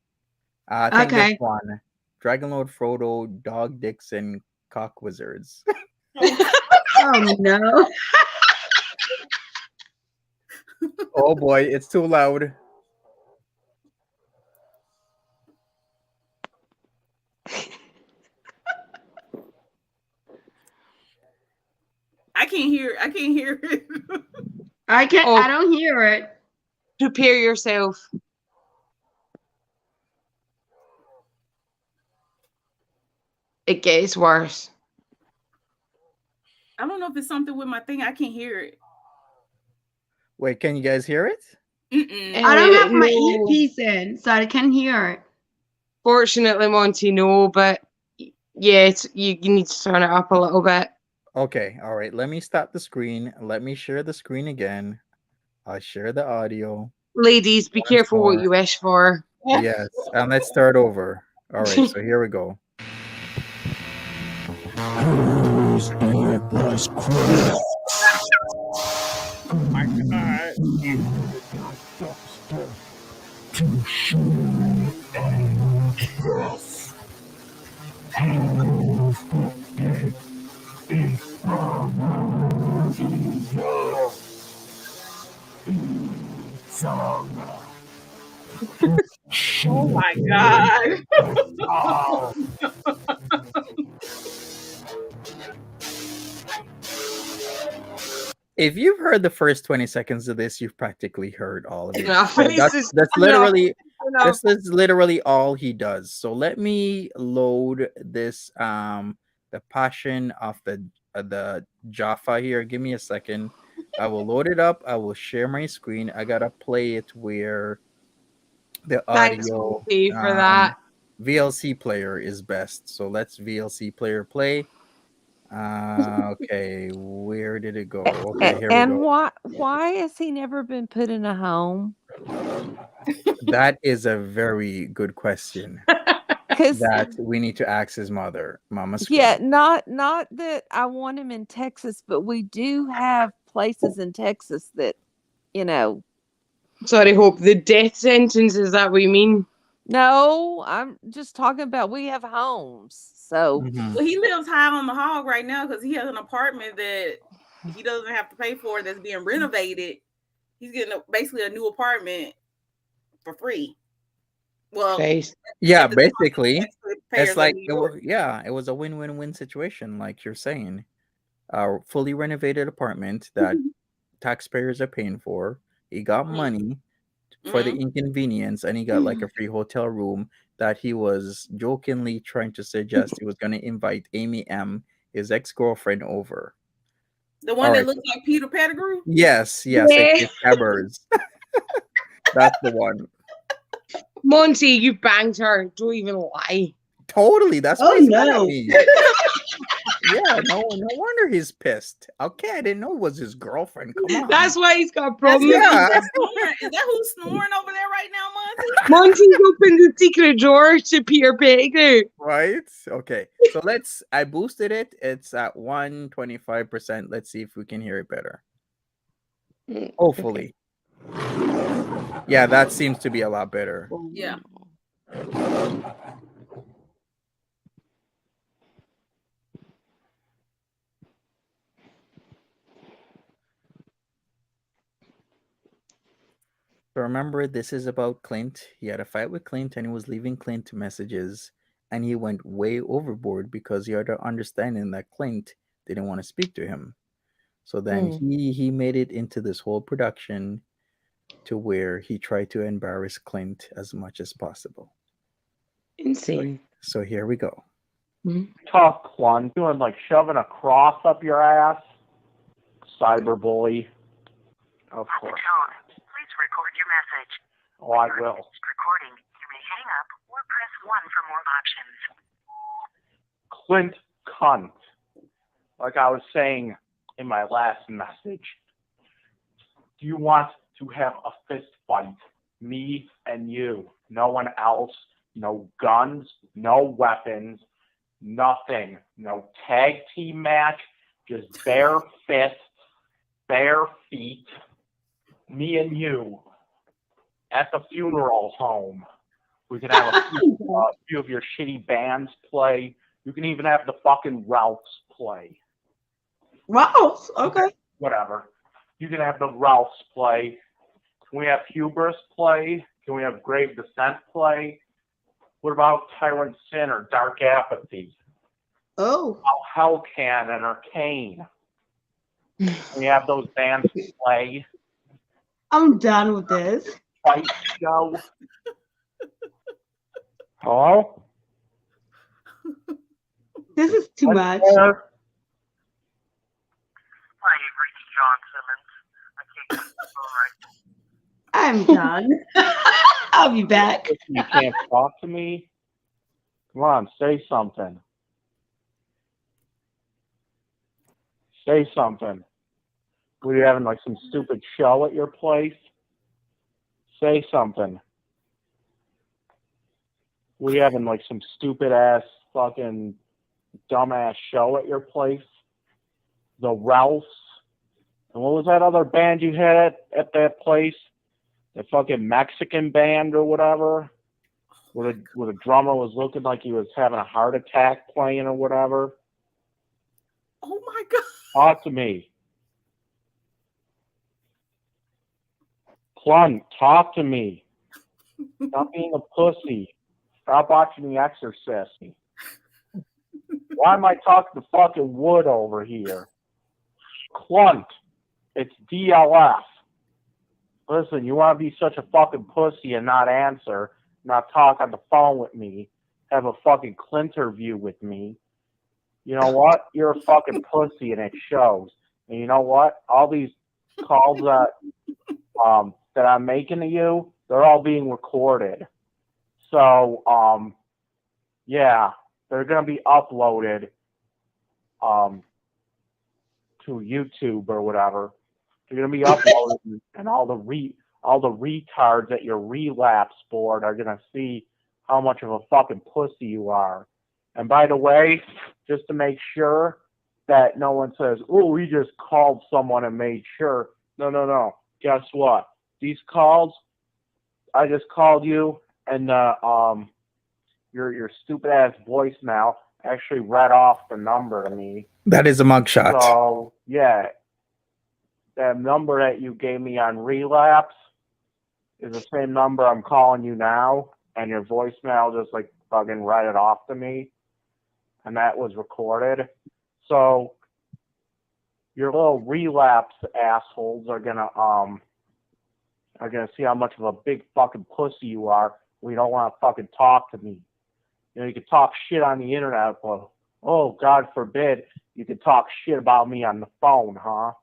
I think this Okay. one. Dragonlord Frodo, Dog Dixon, Cock Wizards. Oh no. Oh boy, it's too loud. I can't hear it. I don't hear it. Prepare yourself. It gets worse. I don't know if it's something with my thing. I can't hear it. Wait, can you guys hear it? I don't have my No. earpiece in, so I can't hear it. Fortunately, Monty, no, but yeah, you need to turn it up a little bit. Okay, all right. Let me stop the screen. Let me share the screen again. I'll share the audio Ladies, be once careful what more. you wish for. Yes, and let's start over. All right, so here we go. Oh my god. If you've heard the first 20 seconds of this, you've practically heard all of it. Enough. So This is that's enough. literally Enough. this is literally all he does. So let me load this the passion of the Jaffa here. Give me a second. I will load it up. I will share my screen. I gotta play it where the Thanks, audio Monty, for that. VLC player is best. So let's VLC player play. Okay, where did it go? Okay, here we And go. why has he never been put in a home? That is a very good question Because that we need to ask his mother, Mama yeah, Scrub. not that I want him in Texas, but we do have places in Texas that, you know. Sorry, Hope. The death sentence, is that what you mean? No, I'm just talking about we have homes. So Mhm. Well, he lives high on the hog right now because he has an apartment that he doesn't have to pay for that's being renovated. He's getting basically a new apartment for free. Well, Christ. Yeah, at the time, basically, taxpayers it's of like New York. it was a win-win-win situation, like you're saying. A fully renovated apartment that taxpayers are paying for. He got Mhm. money for the Mhm. inconvenience, and he got like a free hotel room that he was jokingly trying to suggest he was going to invite Amy M, his ex-girlfriend, over. The All one that right. looks like Peter Pettigrew. Yes, Yeah. Amy Scabbers. That's the one. Monty, you banged her. Don't even lie. Totally. That's why Oh he's mad at no. me. Yeah, no wonder he's pissed. Okay, I didn't know it was his girlfriend. Come on. That's why he's got a That's problem. him. Yeah. Is that who's snoring over there right now, Monty? Monty's opened the secret drawer to Peter Pettigrew. Right? Okay. So I boosted it. It's at 125%. Let's see if we can hear it better. Hopefully. Yeah, that seems to be a lot better. Yeah. So remember, this is about Clint. He had a fight with Clint and he was leaving Clint messages, and he went way overboard because he had an understanding that Clint didn't want to speak to him. So then he made it into this whole production to where he tried to embarrass Clint as much as possible. Insane. So here we go. Tough, Clun. Doing like shoving a cross up your ass. Cyberbully. Of course. Please record your message. Oh, I will. Recording. You may hang up or press 1 for more options. Clint cunt. Like I was saying in my last message. Do you want to have a fist fight? Me and you. No one else. No guns. No weapons. Nothing. No tag team match. Just bare fists. Bare feet. Me and you. At the funeral home. We can have a few of your shitty bands play. You can even have the fucking Ralphs play. Ralphs? Okay. Whatever. You can have the Ralphs play. Can we have Hubris play? Can we have Grave Descent play? What about Tyrant Sin or Dark Apathy? Oh. How Hellcan and Arcane? Can we have those bands play? I'm done with this. Fight show? Hello? This is too much. I'm done. I'll be back. You can't talk to me? Come on, say something. Say something. Were you having like some stupid show at your place? Say something. Were you having like some stupid ass fucking dumbass show at your place? The Ralphs? And what was that other band you had at that place? The fucking Mexican band or whatever? Where the drummer was looking like he was having a heart attack playing or whatever? Oh my God. Talk to me. Clun, talk to me. Stop being a pussy. Stop watching The Exorcist. Why am I talking to fucking wood over here? Clunt. It's DLF. Listen, you want to be such a fucking pussy and not answer, not talk on the phone with me, have a fucking Clinterview with me. You know what? You're a fucking pussy and it shows. And you know what? All these calls that I'm making to you, they're all being recorded. So, yeah, they're going to be uploaded to YouTube or whatever. They're going to be uploaded, and all the retards at your relapse board are going to see how much of a fucking pussy you are. And by the way, just to make sure that no one says, oh, we just called someone and made sure. No. Guess what? These calls, I just called you, and your stupid ass voicemail actually read off the number to me. That is a mugshot. So yeah, that number that you gave me on relapse is the same number I'm calling you now, and your voicemail just like fucking read it off to me, and that was recorded. So your little relapse assholes are gonna see how much of a big fucking pussy you are. We don't want to fucking talk to me. You know, you can talk shit on the internet, but oh, God forbid, you can talk shit about me on the phone, huh?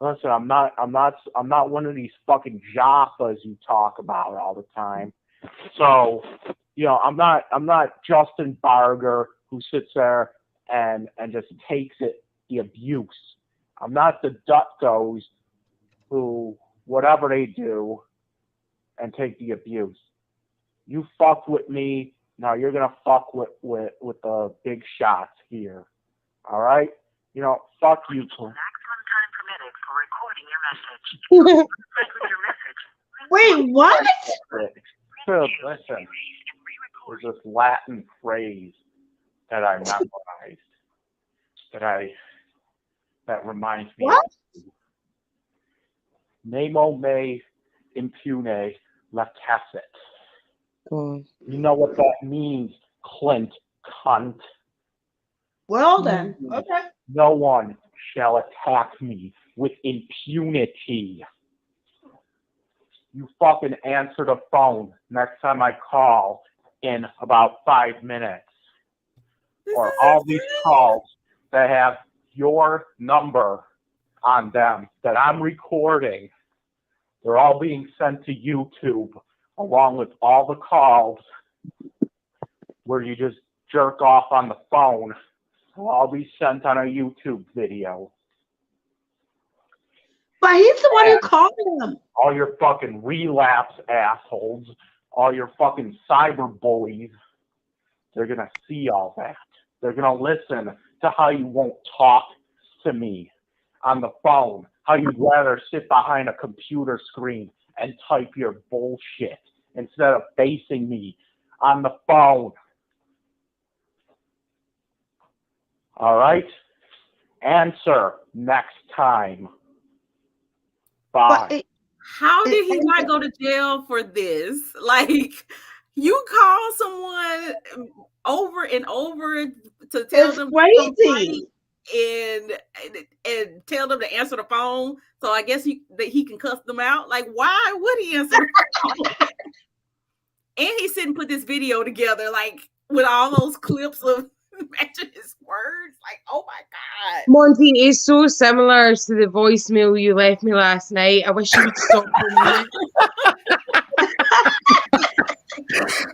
Listen, I'm not one of these fucking Jaffas you talk about all the time. So, you know, I'm not Justin Barger who sits there and just takes it, the abuse. I'm not the Dutkos who, whatever they do, and take the abuse. You fucked with me, now you're gonna fuck with the big shots here. All right? You know, fuck you. Maximum time permitted for recording your message. Record your message. Wait, what? So, listen, there's this Latin phrase that I memorized that reminds me. What? Nemo me impune lacessit. Mm. You know what that means, Clint, cunt? Well then, okay. No one shall attack me with impunity. You fucking answer the phone next time I call in about 5 minutes. Or all these calls that have your number on them that I'm recording, they're all being sent to YouTube along with all the calls where you just jerk off on the phone. They'll all be sent on a YouTube video. But he's the one who called him. All your fucking relapse assholes, all your fucking cyber bullies, they're going to see all that. They're going to listen to how you won't talk to me on the phone, how you'd rather sit behind a computer screen and type your bullshit instead of facing me on the phone. All right? Answer next time. Bye. But How did he not go to jail for this? Like, you call someone over and over to tell it's them crazy. and tell them to answer the phone. So I guess that he can cuss them out. Like, why would he answer the phone? And he sit and put this video together, like with all those clips of matching his words. Like, oh my God. Monty, it's so similar to the voicemail you left me last night. I wish you would stop doing it.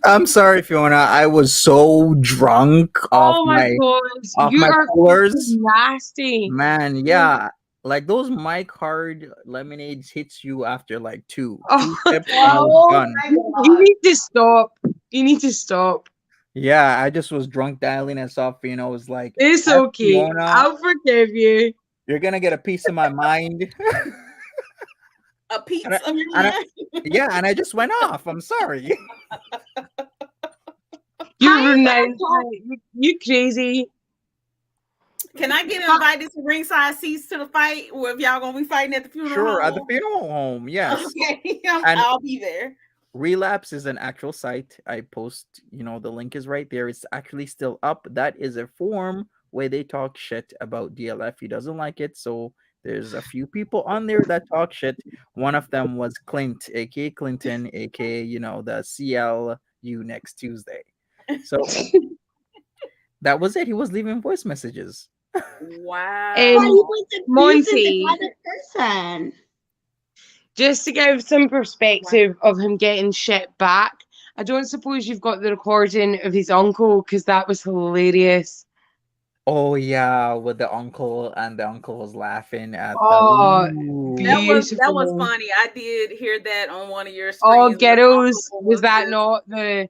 I'm sorry, Fiona. I was so drunk Oh my god, off you my are coolers. fucking nasty. Man, yeah. Like those My Card lemonades hits you after like two Oh, sips and I was done. you need to stop. You need to stop. Yeah, I just was drunk dialing and stuff. Fiona was like, It's "F okay. Fiona, I'll forgive you. you're gonna get a piece of my mind." A piece And I, of your and I, mind. yeah, and I just went off. I'm sorry. You're renounced. You crazy. Can I get invited to ringside seats to the fight? Or if y'all gonna be fighting at the funeral Sure, at the home? funeral home, yes. Okay, And I'll be there. Relapse is an actual site. I post, the link is right there. It's actually still up. That is a forum where they talk shit about DLF. He doesn't like it, so there's a few people on there that talk shit. One of them was Clint, aka Clinton, aka the CLU next Tuesday. So that was it. He was leaving voice messages. Wow. But he was Monty, abusing the other person. just to give some perspective of him getting shit back, I don't suppose you've got the recording of his uncle, because that was hilarious. Oh yeah, with the uncle, and the uncle was laughing at Oh, the That was beautiful. funny. I did hear that on one of your Oh, streams. ghettos, Uncle was that just, not the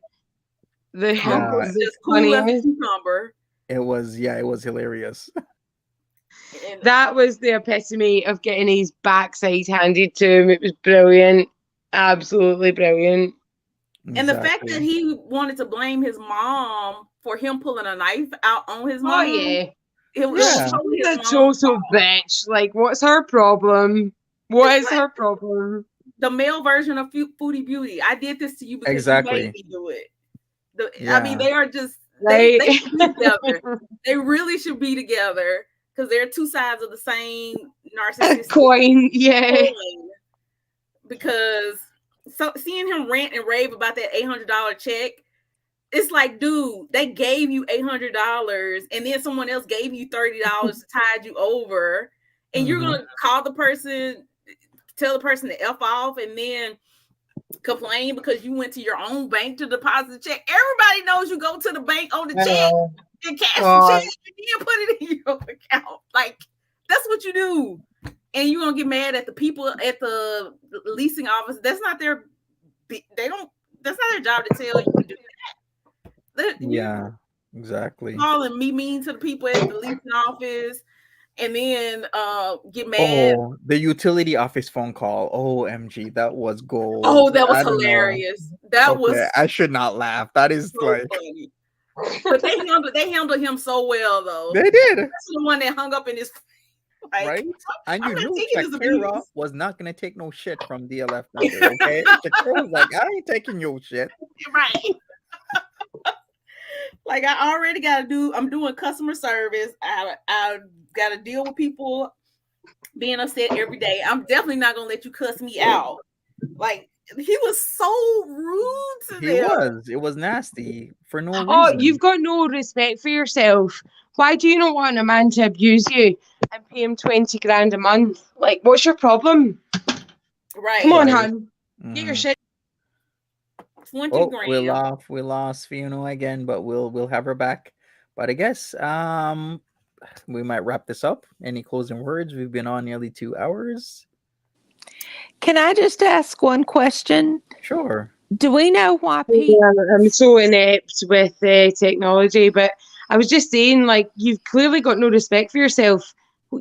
Yeah. Uncle's the just cool as a funniest? cucumber. It was hilarious. And That was the epitome of getting his backside handed to him. It was brilliant. Absolutely brilliant. And the fact that Exactly. he wanted to blame his mom for him pulling a knife out on his mom. Oh, yeah. It was Yeah. totally She's his a mom's total fault. bitch. Like, what's her problem? What It's is like her problem? the male version of Foodie Beauty. I did this to you because Exactly. you made me do it. I mean, Yeah. they are just Right? they should be together. They really should be together because they're two sides of the same narcissistic Coin, yeah. coin. Because seeing him rant and rave about that $800 check, it's like, dude, they gave you $800 and then someone else gave you $30 to tide you over, and you're gonna call the person, tell the person to F off, and then complain because you went to your own bank to deposit the check. Everybody knows you go to the bank on the check and cash the check and then put it in your account. Like, that's what you do. And you're gonna get mad at the people at the leasing office. That's not their job to tell you to do that. Yeah, exactly. Calling me mean to the people at the leasing office and then get mad. Oh, the utility office phone call. OMG, that was gold. Oh, that was I don't know. hilarious. That was Okay, I should not laugh. That is so like funny. But they handled him so well though. they did. That's the one that hung up in his like, Right? And you I'm not knew taking this Shakira abuse. was not gonna take no shit from DLF neither, okay? Shakira was like, I ain't taking your shit. Right. Like, I already I'm doing customer service. I gotta deal with people being upset every day. I'm definitely not gonna let you cuss me out. Like, he was so rude to them. It was nasty for no reason. Oh, you've got no respect for yourself. Why do you not want a man to abuse you and pay him 20 grand a month? Like, what's your problem? Right. Come on, Right. hon. Get your shit. 20 Oh, grand. we lost Fiona again, but we'll have her back. But I guess we might wrap this up. Any closing words? We've been on nearly 2 hours. Can I just ask one question? Sure. Do we know why Pete? Yeah, I'm so inept with technology, but I was just saying, like, you've clearly got no respect for yourself.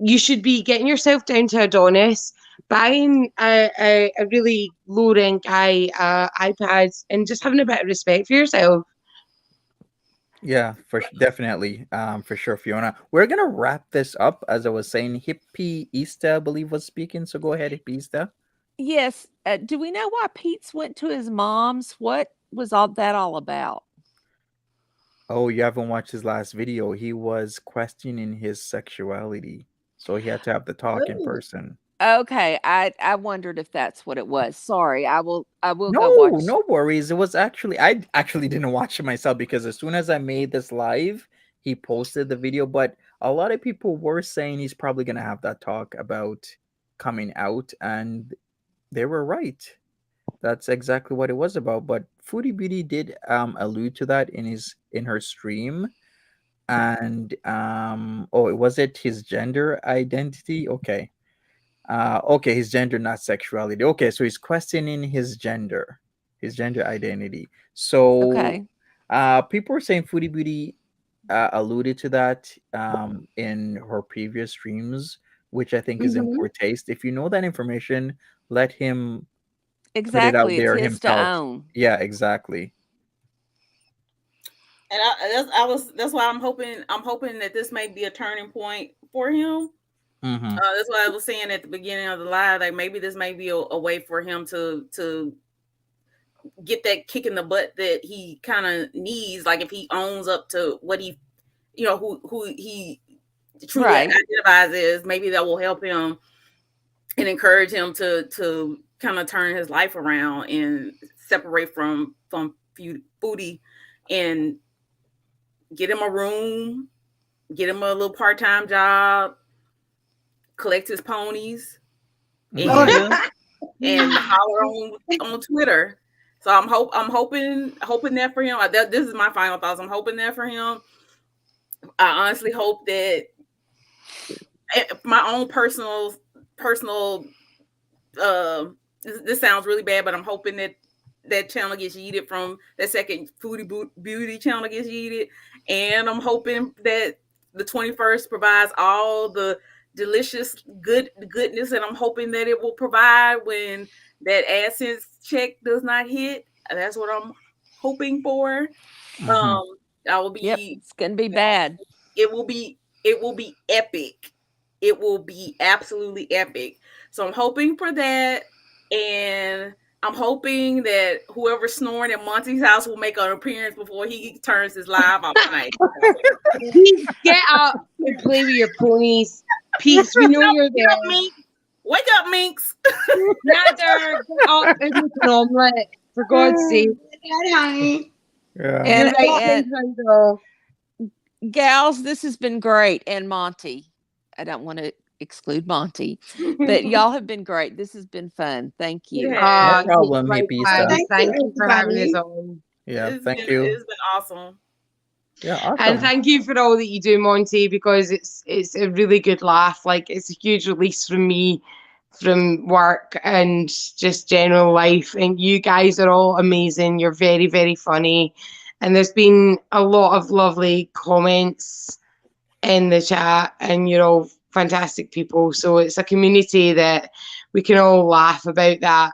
You should be getting yourself down to Adonis, buying a really low rank iPad, and just having a bit of respect for yourself. Yeah, definitely. For sure, Fiona. We're gonna wrap this up. As I was saying, Hippie Easter, I believe, was speaking. So go ahead, Hippie Easter. Yes. Do we know why Pete's went to his mom's? What was all about? Oh, you haven't watched his last video. He was questioning his sexuality, so he had to have the talk in person. Okay, I wondered if that's what it was. Sorry, I will go No, watch. no worries. I actually didn't watch it myself because as soon as I made this live, he posted the video. But a lot of people were saying he's probably gonna have that talk about coming out, and they were right. That's exactly what it was about. But Foodie Beauty did allude to that in her stream. And oh, was it his gender identity? Okay. Okay, his gender, not sexuality. Okay, so he's questioning his gender identity. So Okay. people were saying Foodie Beauty alluded to that in her previous streams, which I think is in Mhm. poor taste. If you know that information, let him put it out Exactly. It's there his to himself. own. Yeah, exactly. And that's why I'm hoping that this may be a turning point for him. Mm-hmm. That's why I was saying at the beginning of the live, like maybe this may be a way for him to get that kick in the butt that he kind of needs. Like if he owns up to what he, who he truly Right. identifies as, maybe that will help him and encourage him to kind of turn his life around and separate from Foodie and get him a room, get him a little part-time job, collect his ponies, Mm-hmm. and holler on Twitter. So I'm hoping that for him. This is my final thoughts. I'm hoping that for him. I honestly hope that my own personal this sounds really bad, but I'm hoping that channel gets yeeted from that second Foodie Beauty channel gets yeeted, and I'm hoping that the 21st provides all the delicious goodness, and I'm hoping that it will provide when that AdSense check does not hit. That's what I'm hoping for. Mm-hmm. I will Yep. be. It's gonna be bad. It will be epic. It will be absolutely epic. So I'm hoping for that, and I'm hoping that whoever's snoring at Monty's house will make an appearance before he turns his live on tonight. Peetz, get up and play with your ponies. Peetz, we know you're Get up, there. Minx. Wake up, Minx. Nader, get up and make an omelette, for God's sake. honey. Yeah. You're And, right, and Chantal. gals, this has been great. And Monty, I don't want to exclude Monty, but y'all have been great. This has been fun. Thank you. Yeah. No problem, Likewise. Hippista. Thank you for having us everybody. on. Yeah, thank you. It's been awesome. Yeah, And awesome. thank you for all that you do, Monty, because it's a really good laugh. Like it's a huge release from me, from work and just general life. And you guys are all amazing. You're very, very funny. And there's been a lot of lovely comments in the chat, and you're all fantastic people. So it's a community that we can all laugh about that.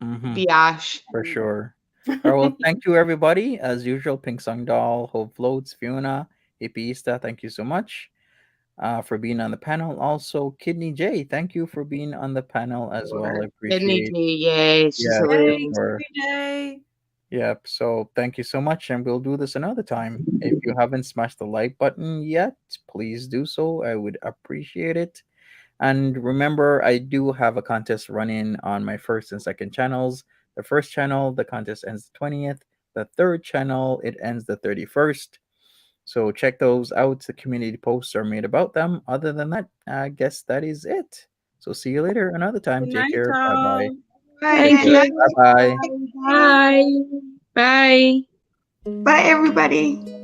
Mm-hmm. Biash. For sure. All right, well, thank you, everybody. As usual, Pink Song Doll, Hope Floats, Fiona, Hippista, thank you so much for being on the panel. Also, Kidney J, thank you for being on the panel as well. I Sydney appreciate. G, yeah, she's Yeah, hilarious. for Yay. yep. So thank you so much, and we'll do this another time. If you haven't smashed the like button yet, please do so. I would appreciate it. And remember, I do have a contest running on my first and second channels. The first channel, the contest ends the 20th. The third channel, it ends the 31st. So check those out. The community posts are made about them. Other than that, I guess that is it. So see you later another time. Good Take night, care. Bye bye. y'all. Thank Take care. you. Bye bye. Bye. Bye. Bye, everybody.